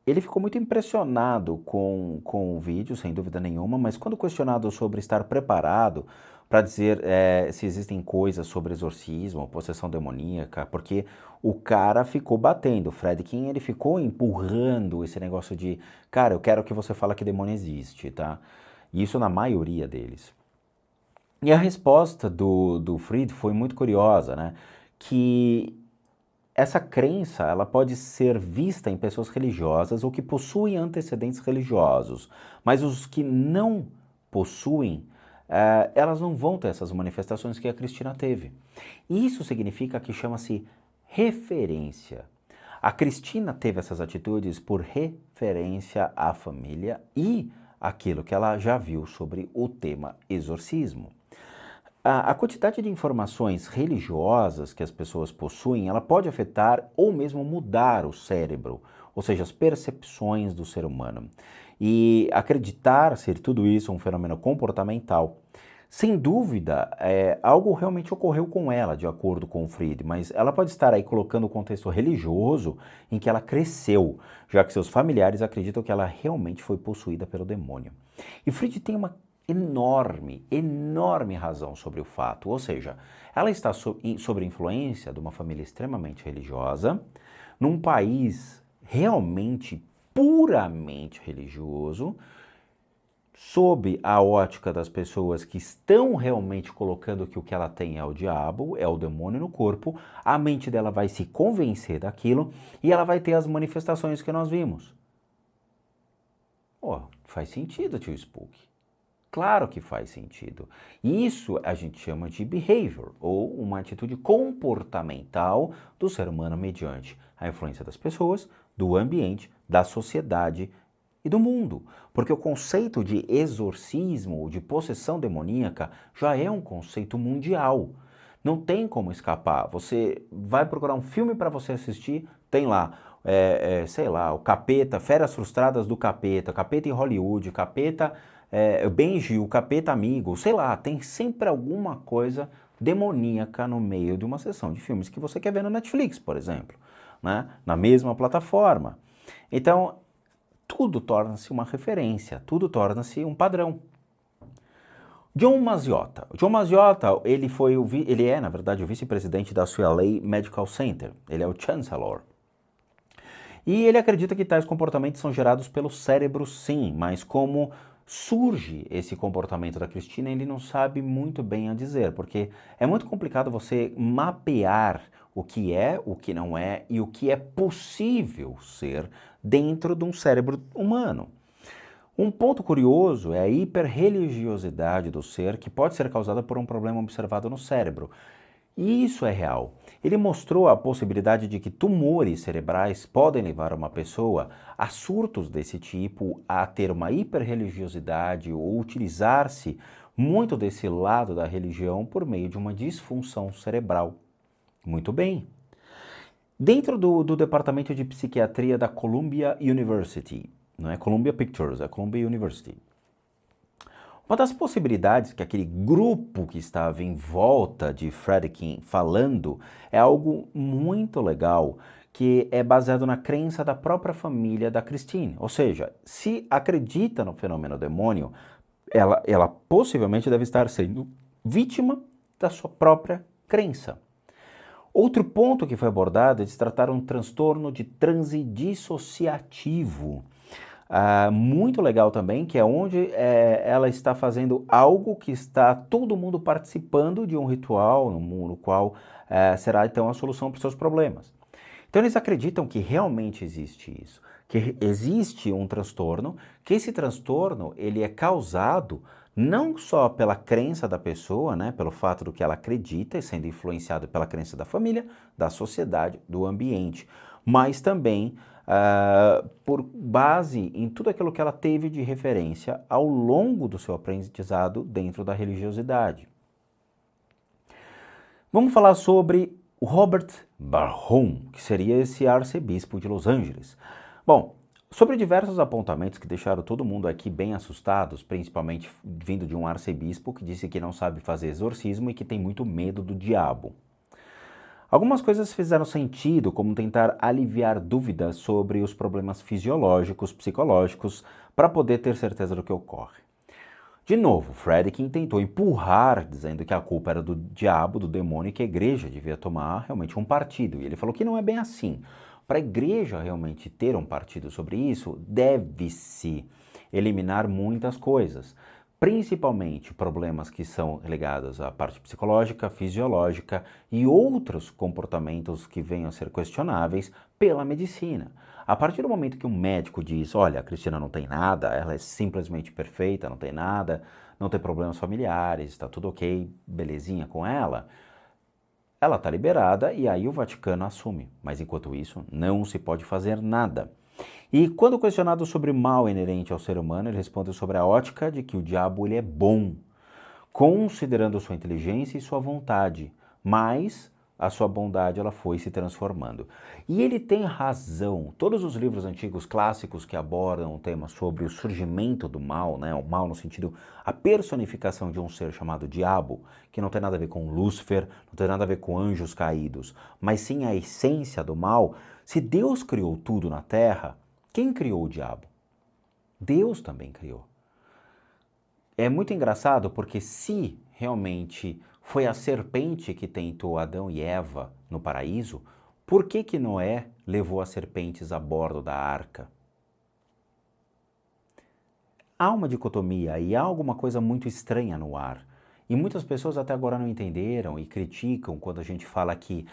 ele ficou muito impressionado com o vídeo, sem dúvida nenhuma, mas quando questionado sobre estar preparado para dizer se existem coisas sobre exorcismo, possessão demoníaca, porque o cara ficou batendo, o Friedkin, ele ficou empurrando esse negócio de, cara, eu quero que você fale que demônio existe, tá? Isso na maioria deles. E a resposta do Fried foi muito curiosa, né? Que essa crença, ela pode ser vista em pessoas religiosas ou que possuem antecedentes religiosos, mas os que não possuem, elas não vão ter essas manifestações que a Cristina teve. Isso significa que chama-se referência. A Cristina teve essas atitudes por referência à família e aquilo que ela já viu sobre o tema exorcismo. A quantidade de informações religiosas que as pessoas possuem, ela pode afetar ou mesmo mudar o cérebro, ou seja, as percepções do ser humano. E acreditar ser tudo isso um fenômeno comportamental, sem dúvida, algo realmente ocorreu com ela, de acordo com o Fried, mas ela pode estar aí colocando o contexto religioso em que ela cresceu, já que seus familiares acreditam que ela realmente foi possuída pelo demônio. E Fried tem uma enorme razão sobre o fato, ou seja, ela está sob influência de uma família extremamente religiosa, num país realmente puramente religioso, sob a ótica das pessoas que estão realmente colocando que o que ela tem é o diabo, é o demônio no corpo, a mente dela vai se convencer daquilo e ela vai ter as manifestações que nós vimos. Faz sentido, tio Spook. Claro que faz sentido. Isso a gente chama de behavior, ou uma atitude comportamental do ser humano mediante a influência das pessoas, do ambiente, da sociedade e do mundo. Porque o conceito de exorcismo ou de possessão demoníaca já é um conceito mundial. Não tem como escapar. Você vai procurar um filme para você assistir, tem lá, sei lá, o Capeta, Férias Frustradas do Capeta, Capeta em Hollywood, Capeta... Benji, o Capeta Amigo, sei lá, tem sempre alguma coisa demoníaca no meio de uma sessão de filmes que você quer ver no Netflix, por exemplo, né? Na mesma plataforma. Então, tudo torna-se uma referência, tudo torna-se um padrão. John Mazziota. John Mazziota, ele é, na verdade, o vice-presidente da UCLA Medical Center. Ele é o Chancellor. E ele acredita que tais comportamentos são gerados pelo cérebro, sim, mas como surge esse comportamento da Cristina, ele não sabe muito bem a dizer, porque é muito complicado você mapear o que é, o que não é e o que é possível ser dentro de um cérebro humano. Um ponto curioso é a hiperreligiosidade do ser, que pode ser causada por um problema observado no cérebro. E isso é real. Ele mostrou a possibilidade de que tumores cerebrais podem levar uma pessoa a surtos desse tipo, a ter uma hiperreligiosidade ou utilizar-se muito desse lado da religião por meio de uma disfunção cerebral. Muito bem. Dentro do departamento de psiquiatria da Columbia University, não é Columbia Pictures, é Columbia University. Uma das possibilidades que aquele grupo que estava em volta de Friedkin falando é algo muito legal, que é baseado na crença da própria família da Christine. Ou seja, se acredita no fenômeno demônio, ela possivelmente deve estar sendo vítima da sua própria crença. Outro ponto que foi abordado é de tratar um transtorno de transe dissociativo. Muito legal também, que é onde ela está fazendo algo que está todo mundo participando de um ritual, no qual será então a solução para os seus problemas. Então eles acreditam que realmente existe isso, que existe um transtorno, que esse transtorno ele é causado não só pela crença da pessoa, né, pelo fato do que ela acredita e sendo influenciado pela crença da família, da sociedade, do ambiente, mas também por base em tudo aquilo que ela teve de referência ao longo do seu aprendizado dentro da religiosidade. Vamos falar sobre o Robert Barron, que seria esse arcebispo de Los Angeles. Bom, sobre diversos apontamentos que deixaram todo mundo aqui bem assustados, principalmente vindo de um arcebispo que disse que não sabe fazer exorcismo e que tem muito medo do diabo. Algumas coisas fizeram sentido, como tentar aliviar dúvidas sobre os problemas fisiológicos, psicológicos, para poder ter certeza do que ocorre. De novo, Friedkin tentou empurrar, dizendo que a culpa era do diabo, do demônio, e que a igreja devia tomar realmente um partido. E ele falou que não é bem assim. Para a igreja realmente ter um partido sobre isso, deve-se eliminar muitas coisas. Principalmente problemas que são ligados à parte psicológica, fisiológica e outros comportamentos que venham a ser questionáveis pela medicina. A partir do momento que um médico diz, olha, a Cristina não tem nada, ela é simplesmente perfeita, não tem nada, não tem problemas familiares, está tudo ok, belezinha com ela está liberada e aí o Vaticano assume. Mas enquanto isso, não se pode fazer nada. E quando questionado sobre o mal inerente ao ser humano, ele responde sobre a ótica de que o diabo ele é bom, considerando sua inteligência e sua vontade, mas a sua bondade ela foi se transformando. E ele tem razão. Todos os livros antigos clássicos que abordam o tema sobre o surgimento do mal, né, o mal no sentido, a personificação de um ser chamado diabo, que não tem nada a ver com Lúcifer, não tem nada a ver com anjos caídos, mas sim a essência do mal. Se Deus criou tudo na Terra, quem criou o diabo? Deus também criou. É muito engraçado porque se realmente foi a serpente que tentou Adão e Eva no paraíso, por que Noé levou as serpentes a bordo da arca? Há uma dicotomia e há alguma coisa muito estranha no ar. E muitas pessoas até agora não entenderam e criticam quando a gente fala que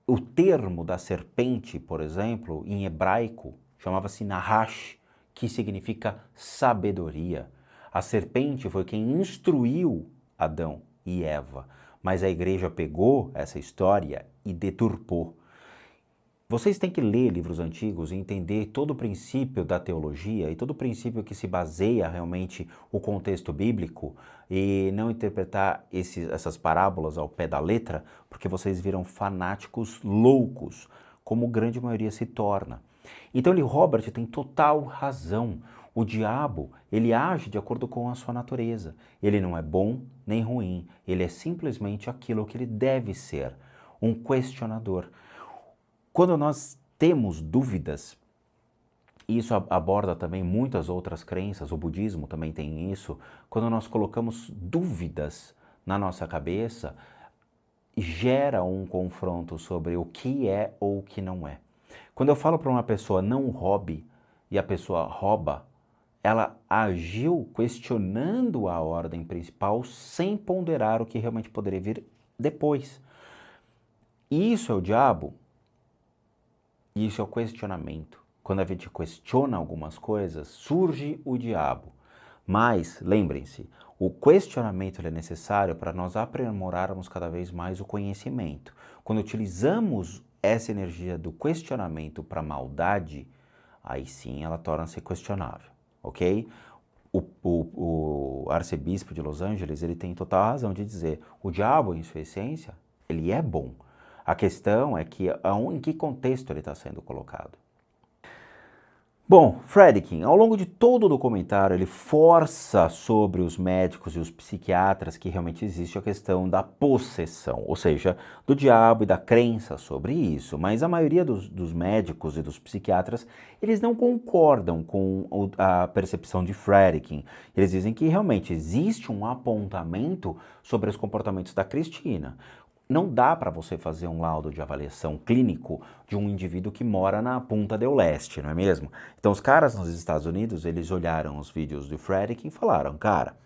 o termo da serpente, por exemplo, em hebraico, chamava-se Nahash, que significa sabedoria. A serpente foi quem instruiu Adão e Eva, mas a igreja pegou essa história e deturpou. Vocês têm que ler livros antigos e entender todo o princípio da teologia e todo o princípio que se baseia realmente o contexto bíblico e não interpretar essas parábolas ao pé da letra, porque vocês viram fanáticos loucos, como a grande maioria se torna. Então Robert tem total razão. O diabo, ele age de acordo com a sua natureza. Ele não é bom nem ruim, ele é simplesmente aquilo que ele deve ser, um questionador. Quando nós temos dúvidas, e isso aborda também muitas outras crenças, o budismo também tem isso, quando nós colocamos dúvidas na nossa cabeça, gera um confronto sobre o que é ou o que não é. Quando eu falo para uma pessoa não roube e a pessoa rouba, ela agiu questionando a ordem principal sem ponderar o que realmente poderia vir depois. E isso é o diabo, e isso é o questionamento. Quando a gente questiona algumas coisas, surge o diabo. Mas, lembrem-se, O questionamento ele é necessário para nós aprimorarmos cada vez mais o conhecimento. Quando utilizamos essa energia do questionamento para maldade, aí sim ela torna-se questionável, ok? O arcebispo de Los Angeles, ele tem total razão de dizer, o diabo em sua essência, ele é bom. A questão é que em que contexto ele está sendo colocado. Bom, Friedkin, ao longo de todo o documentário, ele força sobre os médicos e os psiquiatras que realmente existe a questão da possessão, ou seja, do diabo e da crença sobre isso, mas a maioria dos médicos e dos psiquiatras, eles não concordam com a percepção de Friedkin. Eles dizem que realmente existe um apontamento sobre os comportamentos da Cristina. Não dá para você fazer um laudo de avaliação clínico de um indivíduo que mora na Punta del Este, não é mesmo? Então os caras nos Estados Unidos, eles olharam os vídeos do Friedkin e falaram, cara,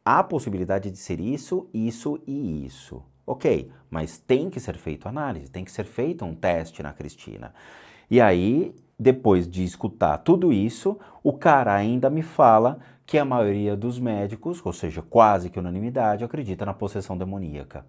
há possibilidade de ser isso, isso e isso. Ok, mas tem que ser feito análise, tem que ser feito um teste na Cristina. E aí, depois de escutar tudo isso, o cara ainda me fala que a maioria dos médicos, ou seja, quase que unanimidade, acredita na possessão demoníaca.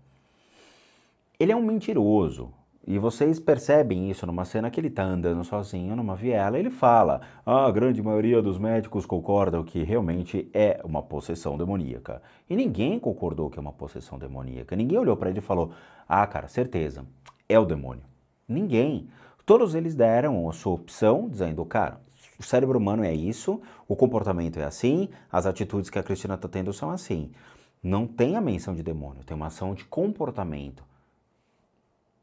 Ele é um mentiroso, e vocês percebem isso numa cena que ele está andando sozinho numa viela, ele fala, a grande maioria dos médicos concordam que realmente é uma possessão demoníaca. E ninguém concordou que é uma possessão demoníaca, ninguém olhou para ele e falou, ah cara, certeza, é o demônio. Ninguém. Todos eles deram a sua opção, dizendo, cara, o cérebro humano é isso, o comportamento é assim, as atitudes que a Cristina está tendo são assim. Não tem a menção de demônio, tem uma ação de comportamento.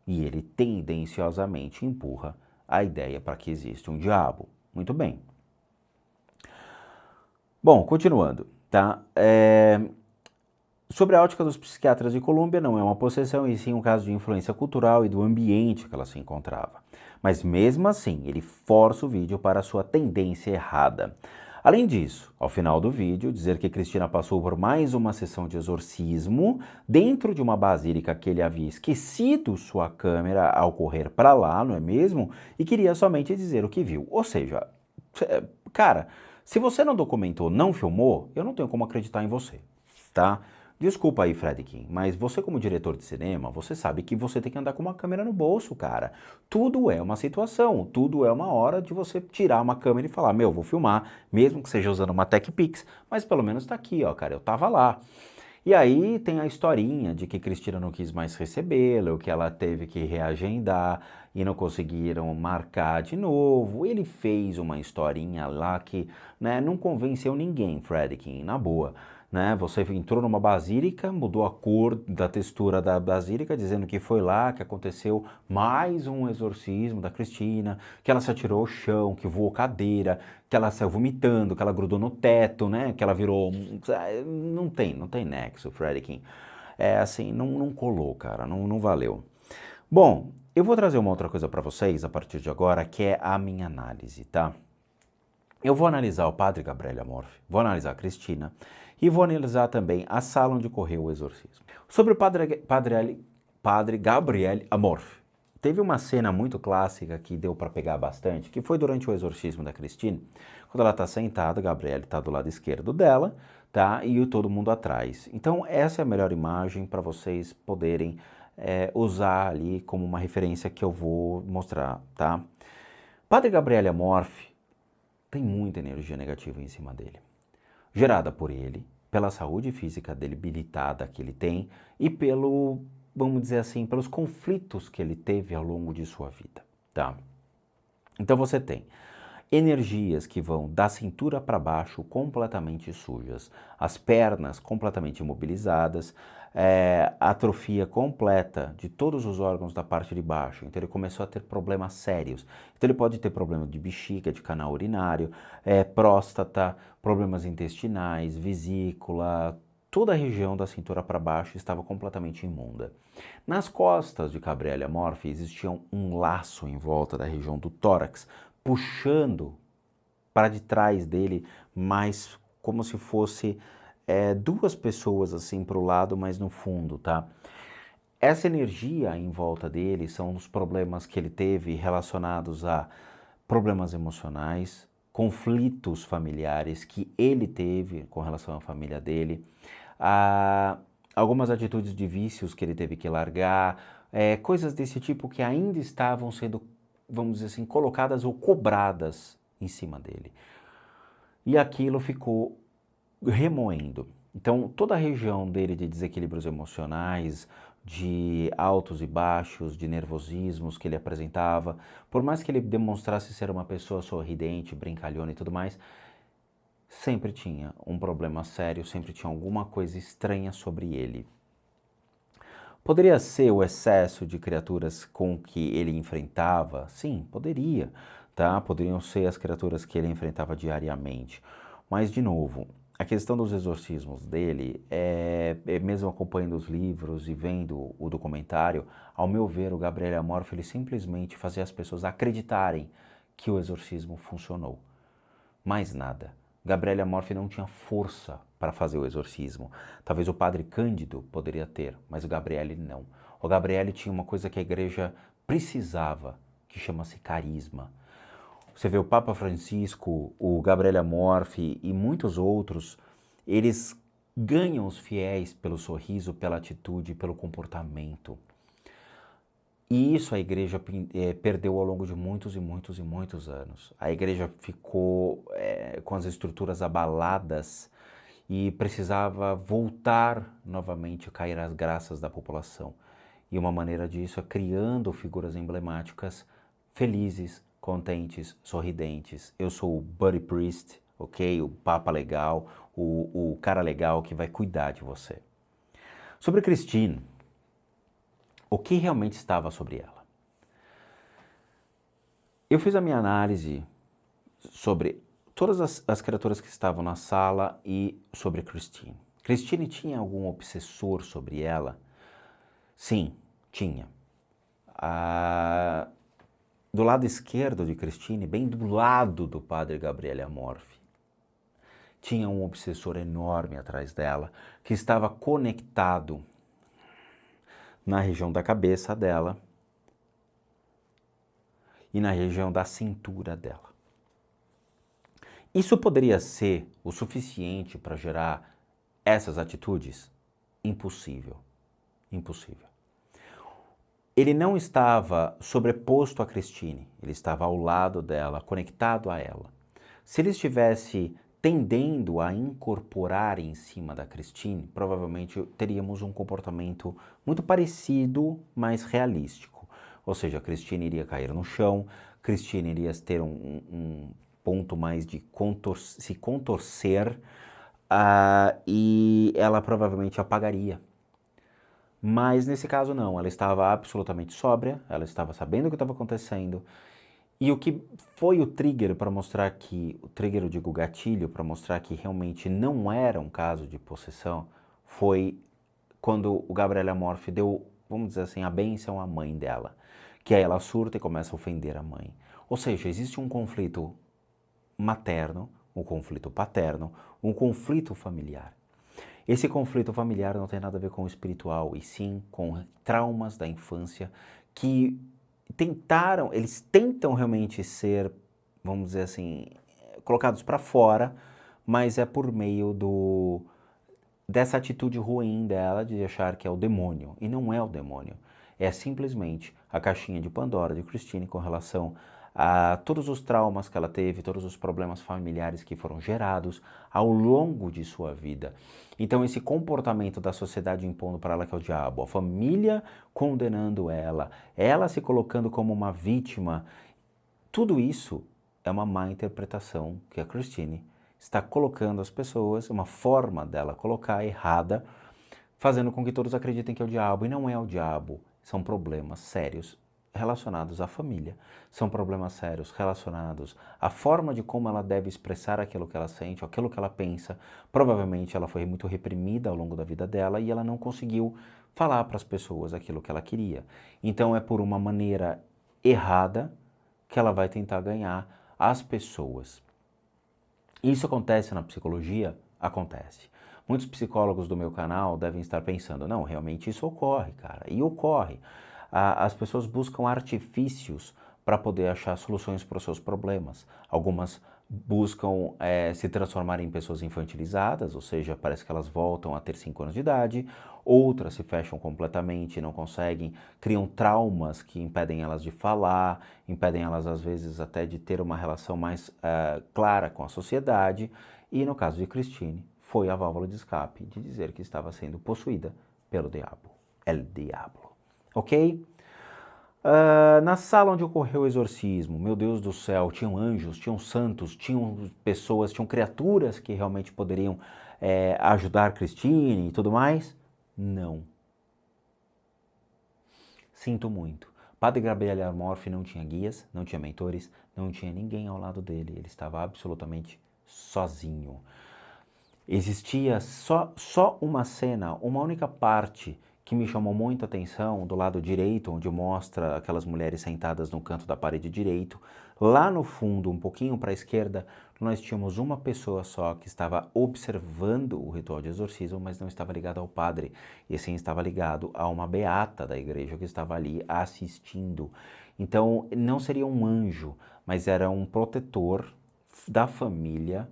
E ele tendenciosamente empurra a ideia para que existe um diabo. Muito bem. Bom, continuando, tá? Sobre a ótica dos psiquiatras de Colômbia, não é uma possessão, e sim um caso de influência cultural e do ambiente que ela se encontrava. Mas mesmo assim, ele força o vídeo para a sua tendência errada. Além disso, ao final do vídeo, dizer que Cristina passou por mais uma sessão de exorcismo dentro de uma basílica que ele havia esquecido sua câmera ao correr para lá, não é mesmo? E queria somente dizer o que viu. Ou seja, cara, se você não documentou, não filmou, eu não tenho como acreditar em você, tá? Desculpa aí, Friedkin, mas você como diretor de cinema, você sabe que você tem que andar com uma câmera no bolso, cara. Tudo é uma situação, tudo é uma hora de você tirar uma câmera e falar, meu, vou filmar, mesmo que seja usando uma TechPix, mas pelo menos tá aqui, ó, cara, eu tava lá. E aí tem a historinha de que Cristina não quis mais recebê-la, que ela teve que reagendar e não conseguiram marcar de novo. Ele fez uma historinha lá que, né, não convenceu ninguém, Friedkin, na boa. Né? Você entrou numa basílica, mudou a cor da textura da basílica, dizendo que foi lá que aconteceu mais um exorcismo da Cristina, que ela se atirou ao chão, que voou cadeira, que ela saiu vomitando, que ela grudou no teto, né? Que ela virou... Não tem nexo, Friedkin. É assim, não colou, cara, não valeu. Bom, eu vou trazer uma outra coisa para vocês a partir de agora, que é a minha análise, tá? Eu vou analisar o padre Gabriele Amorfi, vou analisar a Cristina e vou analisar também a sala onde ocorreu o exorcismo. Sobre o padre Gabriele Amorfi, teve uma cena muito clássica que deu para pegar bastante, que foi durante o exorcismo da Cristina, quando ela está sentada, Gabriele está do lado esquerdo dela, tá? E todo mundo atrás. Então essa é a melhor imagem para vocês poderem usar ali como uma referência que eu vou mostrar, tá? Padre Gabriele Amorfi tem muita energia negativa em cima dele, gerada por ele, pela saúde física debilitada que ele tem e pelo, vamos dizer assim, pelos conflitos que ele teve ao longo de sua vida, tá? Então você tem energias que vão da cintura para baixo completamente sujas, as pernas completamente imobilizadas, atrofia completa de todos os órgãos da parte de baixo. Então ele começou a ter problemas sérios. Então ele pode ter problema de bexiga, de canal urinário, próstata, problemas intestinais, vesícula, toda a região da cintura para baixo estava completamente imunda. Nas costas de Gabriele Amorfi existia um laço em volta da região do tórax, puxando para de trás dele, mais como se fosse duas pessoas assim para o lado, mas no fundo, tá? Essa energia em volta dele são os problemas que ele teve relacionados a problemas emocionais, conflitos familiares que ele teve com relação à família dele, algumas atitudes de vícios que ele teve que largar, coisas desse tipo que ainda estavam sendo, vamos dizer assim, colocadas ou cobradas em cima dele. E aquilo ficou remoendo. Então, toda a região dele de desequilíbrios emocionais, de altos e baixos, de nervosismos que ele apresentava, por mais que ele demonstrasse ser uma pessoa sorridente, brincalhona e tudo mais, sempre tinha um problema sério, sempre tinha alguma coisa estranha sobre ele. Poderia ser o excesso de criaturas com que ele enfrentava? Sim, poderia, tá? Poderiam ser as criaturas que ele enfrentava diariamente. Mas, de novo, a questão dos exorcismos dele, mesmo acompanhando os livros e vendo o documentário, ao meu ver, o Gabriele Amorfi, ele simplesmente fazia as pessoas acreditarem que o exorcismo funcionou. Mais nada. Gabriele Amorfi não tinha força para fazer o exorcismo. Talvez o padre Cândido poderia ter, mas o Gabriele não. O Gabriele tinha uma coisa que a igreja precisava, que chama-se carisma. Você vê o Papa Francisco, o Gabriele Amorfi e muitos outros, eles ganham os fiéis pelo sorriso, pela atitude, pelo comportamento. E isso a igreja perdeu ao longo de muitos e muitos e muitos anos. A igreja ficou com as estruturas abaladas e precisava voltar novamente a cair às graças da população. E uma maneira disso é criando figuras emblemáticas felizes, contentes, sorridentes. Eu sou o Buddy Priest, ok? O Papa legal, o cara legal que vai cuidar de você. Sobre Christine, o que realmente estava sobre ela? Eu fiz a minha análise sobre todas as criaturas que estavam na sala e sobre Christine. Christine tinha algum obsessor sobre ela? Sim, tinha. Do lado esquerdo de Christine, bem do lado do padre Gabriele Amorfi, tinha um obsessor enorme atrás dela, que estava conectado na região da cabeça dela e na região da cintura dela. Isso poderia ser o suficiente para gerar essas atitudes? Impossível. Impossível. Ele não estava sobreposto a Christine, ele estava ao lado dela, conectado a ela. Se ele estivesse tendendo a incorporar em cima da Christine, provavelmente teríamos um comportamento muito parecido, mas realístico. Ou seja, a Christine iria cair no chão, Christine iria ter um ponto mais de se contorcer e ela provavelmente apagaria. Mas nesse caso não, ela estava absolutamente sóbria, ela estava sabendo o que estava acontecendo. E o que foi o trigger para mostrar que, o trigger eu digo gatilho, para mostrar que realmente não era um caso de possessão, foi quando o Gabriele Amorfi deu, vamos dizer assim, a bênção à mãe dela. Que aí ela surta e começa a ofender a mãe. Ou seja, existe um conflito materno, um conflito paterno, um conflito familiar. Esse conflito familiar não tem nada a ver com o espiritual, e sim com traumas da infância que eles tentam realmente ser, vamos dizer assim, colocados para fora, mas é por meio dessa atitude ruim dela de achar que é o demônio, e não é o demônio. É simplesmente a caixinha de Pandora de Christine com relação a todos os traumas que ela teve, todos os problemas familiares que foram gerados ao longo de sua vida. Então esse comportamento da sociedade impondo para ela que é o diabo, a família condenando ela se colocando como uma vítima, tudo isso é uma má interpretação que a Christine está colocando as pessoas, uma forma dela colocar errada, fazendo com que todos acreditem que é o diabo, e não é o diabo, são problemas sérios relacionados à família, são problemas sérios relacionados à forma de como ela deve expressar aquilo que ela sente, aquilo que ela pensa. Provavelmente ela foi muito reprimida ao longo da vida dela e ela não conseguiu falar para as pessoas aquilo que ela queria. Então é por uma maneira errada que ela vai tentar ganhar as pessoas. Isso acontece na psicologia? Acontece. Muitos psicólogos do meu canal devem estar pensando, não, realmente isso ocorre, cara, e ocorre. As pessoas buscam artifícios para poder achar soluções para os seus problemas. Algumas buscam se transformar em pessoas infantilizadas, ou seja, parece que elas voltam a ter 5 anos de idade, outras se fecham completamente, não conseguem, criam traumas que impedem elas de falar, impedem elas às vezes até de ter uma relação mais clara com a sociedade, e no caso de Christine, foi a válvula de escape de dizer que estava sendo possuída pelo diabo, el diablo, ok? Na sala onde ocorreu o exorcismo, meu Deus do céu, tinham anjos, tinham santos, tinham pessoas, tinham criaturas que realmente poderiam ajudar Christine e tudo mais? Não. Sinto muito. Padre Gabriele Amorfi não tinha guias, não tinha mentores, não tinha ninguém ao lado dele, ele estava absolutamente sozinho. Existia só uma cena, uma única parte que me chamou muita atenção, do lado direito, onde mostra aquelas mulheres sentadas no canto da parede direito. Lá no fundo, um pouquinho para a esquerda, nós tínhamos uma pessoa só que estava observando o ritual de exorcismo, mas não estava ligado ao padre, e sim estava ligado a uma beata da igreja que estava ali assistindo. Então, não seria um anjo, mas era um protetor da família,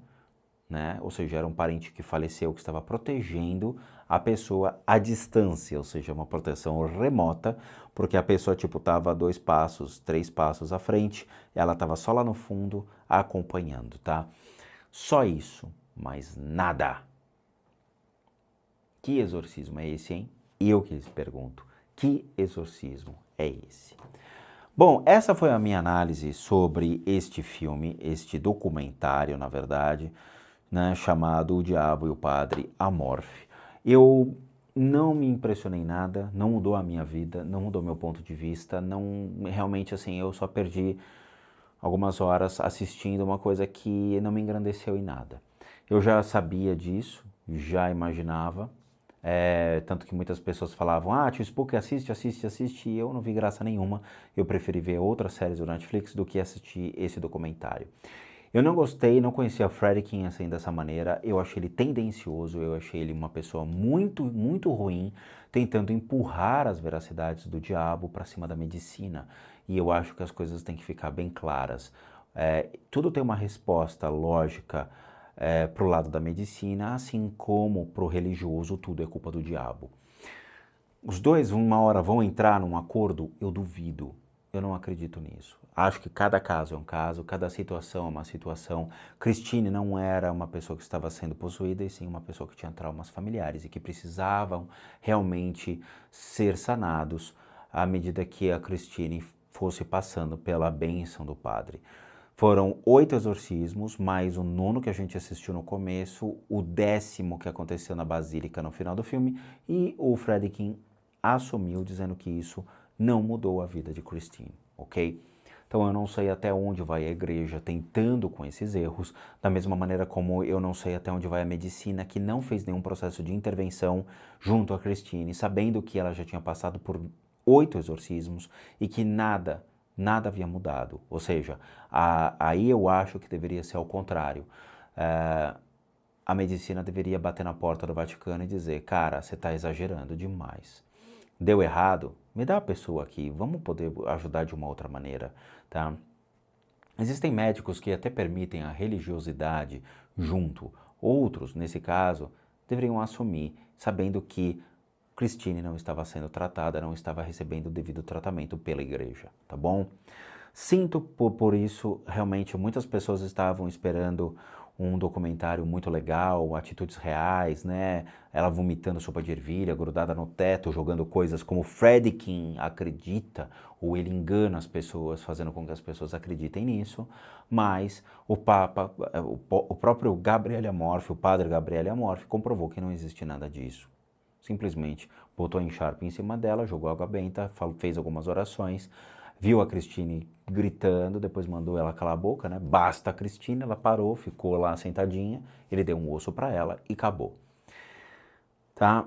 né? Ou seja, era um parente que faleceu, que estava protegendo a pessoa à distância, ou seja, uma proteção remota, porque a pessoa tipo estava 2 passos, 3 passos à frente, ela estava só lá no fundo acompanhando, tá? Só isso, mas nada. Que exorcismo é esse, hein? Eu que lhes pergunto, que exorcismo é esse? Bom, essa foi a minha análise sobre este filme, este documentário, na verdade, né, chamado O Diabo e o Padre Amorfi. Eu não me impressionei nada, não mudou a minha vida, não mudou meu ponto de vista, não realmente assim, eu só perdi algumas horas assistindo uma coisa que não me engrandeceu em nada. Eu já sabia disso, já imaginava, tanto que muitas pessoas falavam, tio Spook, assiste, e eu não vi graça nenhuma, eu preferi ver outras séries do Netflix do que assistir esse documentário. Eu não gostei, não conhecia Friedkin assim dessa maneira, eu achei ele tendencioso, eu achei ele uma pessoa muito, muito ruim, tentando empurrar as veracidades do diabo para cima da medicina. E eu acho que as coisas têm que ficar bem claras. Tudo tem uma resposta lógica para o lado da medicina, assim como para o religioso, tudo é culpa do diabo. Os dois, uma hora, vão entrar num acordo? Eu duvido. Eu não acredito nisso. Acho que cada caso é um caso, cada situação é uma situação. Christine não era uma pessoa que estava sendo possuída, e sim uma pessoa que tinha traumas familiares e que precisavam realmente ser sanados à medida que a Christine fosse passando pela bênção do padre. Foram 8 exorcismos, mais o 9º que a gente assistiu no começo, o 10º que aconteceu na Basílica no final do filme, e o Friedkin assumiu dizendo que isso não mudou a vida de Christine, ok? Então eu não sei até onde vai a igreja tentando com esses erros, da mesma maneira como eu não sei até onde vai a medicina, que não fez nenhum processo de intervenção junto a Christine, sabendo que ela já tinha passado por 8 exorcismos e que nada havia mudado. Ou seja, aí eu acho que deveria ser ao contrário. A medicina deveria bater na porta do Vaticano e dizer, cara, você está exagerando demais. Deu errado? Me dá a pessoa aqui, vamos poder ajudar de uma outra maneira, tá? Existem médicos que até permitem a religiosidade junto. Outros, nesse caso, deveriam assumir, sabendo que Christine não estava sendo tratada, não estava recebendo o devido tratamento pela igreja, tá bom? Sinto por isso, realmente, muitas pessoas estavam esperando um documentário muito legal, atitudes reais, né? Ela vomitando sopa de ervilha, grudada no teto, jogando coisas como Friedkin acredita, ou ele engana as pessoas, fazendo com que as pessoas acreditem nisso, mas o Papa, o próprio Gabriele Amorfi, o padre Gabriele Amorfi, comprovou que não existe nada disso. Simplesmente botou a encharpe em cima dela, jogou água benta, fez algumas orações, viu a Christine gritando, depois mandou ela calar a boca, né? Basta a Christine, ela parou, ficou lá sentadinha, ele deu um osso para ela e acabou. Tá?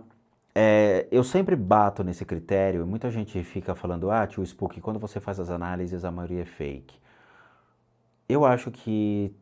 Eu sempre bato nesse critério, e muita gente fica falando, tio Spook, quando você faz as análises, a maioria é fake. Eu acho que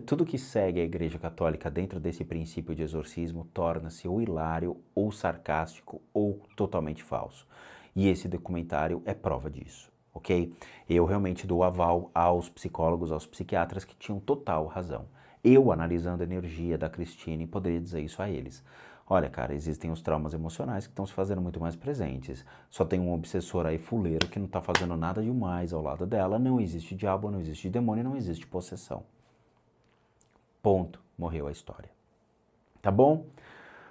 tudo que segue a Igreja Católica dentro desse princípio de exorcismo torna-se ou hilário, ou sarcástico, ou totalmente falso. E esse documentário é prova disso. ok? Eu realmente dou aval aos psicólogos, aos psiquiatras que tinham total razão. Eu, analisando a energia da Christine, poderia dizer isso a eles. Olha, cara, existem os traumas emocionais que estão se fazendo muito mais presentes. Só tem um obsessor aí fuleiro que não está fazendo nada demais ao lado dela. Não existe diabo, não existe demônio, não existe possessão. Ponto. Morreu a história. Tá bom?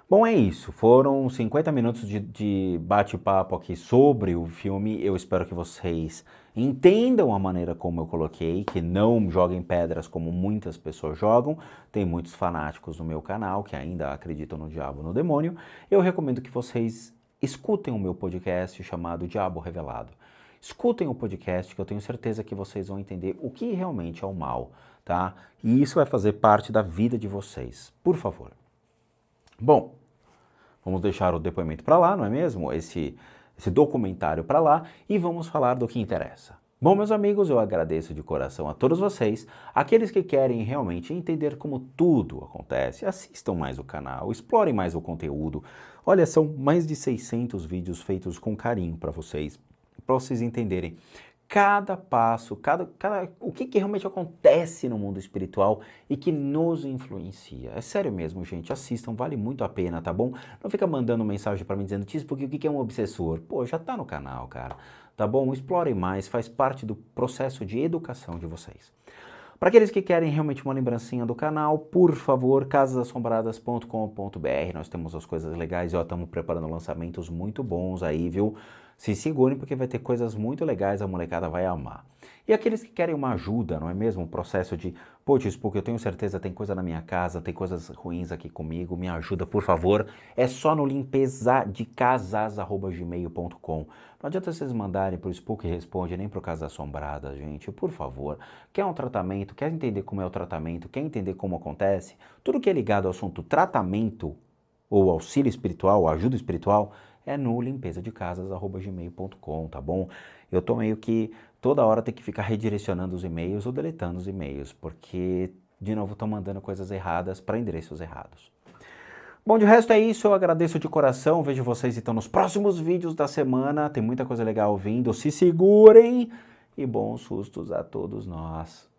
Bom, é isso. Foram 50 minutos de bate-papo aqui sobre o filme. Eu espero que vocês entendam a maneira como eu coloquei, que não joguem pedras como muitas pessoas jogam. Tem muitos fanáticos no meu canal que ainda acreditam no diabo, no demônio. Eu recomendo que vocês escutem o meu podcast chamado Diabo Revelado. Escutem o podcast que eu tenho certeza que vocês vão entender o que realmente é o mal, tá? E isso vai fazer parte da vida de vocês. Por favor. Bom, vamos deixar o depoimento para lá, não é mesmo? Esse documentário para lá e vamos falar do que interessa. Bom, meus amigos, eu agradeço de coração a todos vocês. Aqueles que querem realmente entender como tudo acontece, assistam mais o canal, explorem mais o conteúdo. Olha, são mais de 600 vídeos feitos com carinho para vocês entenderem cada passo, o que realmente acontece no mundo espiritual e que nos influencia. É sério mesmo, gente, assistam, vale muito a pena, tá bom? Não fica mandando mensagem para mim dizendo, Tiz, porque o que é um obsessor? Pô, já tá no canal, cara, tá bom? Explorem mais, faz parte do processo de educação de vocês. Para aqueles que querem realmente uma lembrancinha do canal, por favor, casasassombradas.com.br, nós temos as coisas legais, ó, estamos preparando lançamentos muito bons aí, viu? Se segurem porque vai ter coisas muito legais, a molecada vai amar. E aqueles que querem uma ajuda, não é mesmo? Um processo de, pô, Tiz, porque eu tenho certeza, tem coisa na minha casa, tem coisas ruins aqui comigo, me ajuda, por favor. É só no limpezadecasas@gmail.com. Não adianta vocês mandarem pro Spook Responde, nem pro Casa Assombrada, gente, por favor. Quer um tratamento, quer entender como é o tratamento, quer entender como acontece? Tudo que é ligado ao assunto tratamento, ou auxílio espiritual, ou ajuda espiritual, é no limpezadecasas@gmail.com, tá bom? Eu tô meio que toda hora tem que ficar redirecionando os e-mails ou deletando os e-mails, porque, de novo, tô mandando coisas erradas para endereços errados. Bom, de resto é isso, eu agradeço de coração, vejo vocês então nos próximos vídeos da semana, tem muita coisa legal vindo, se segurem e bons sustos a todos nós.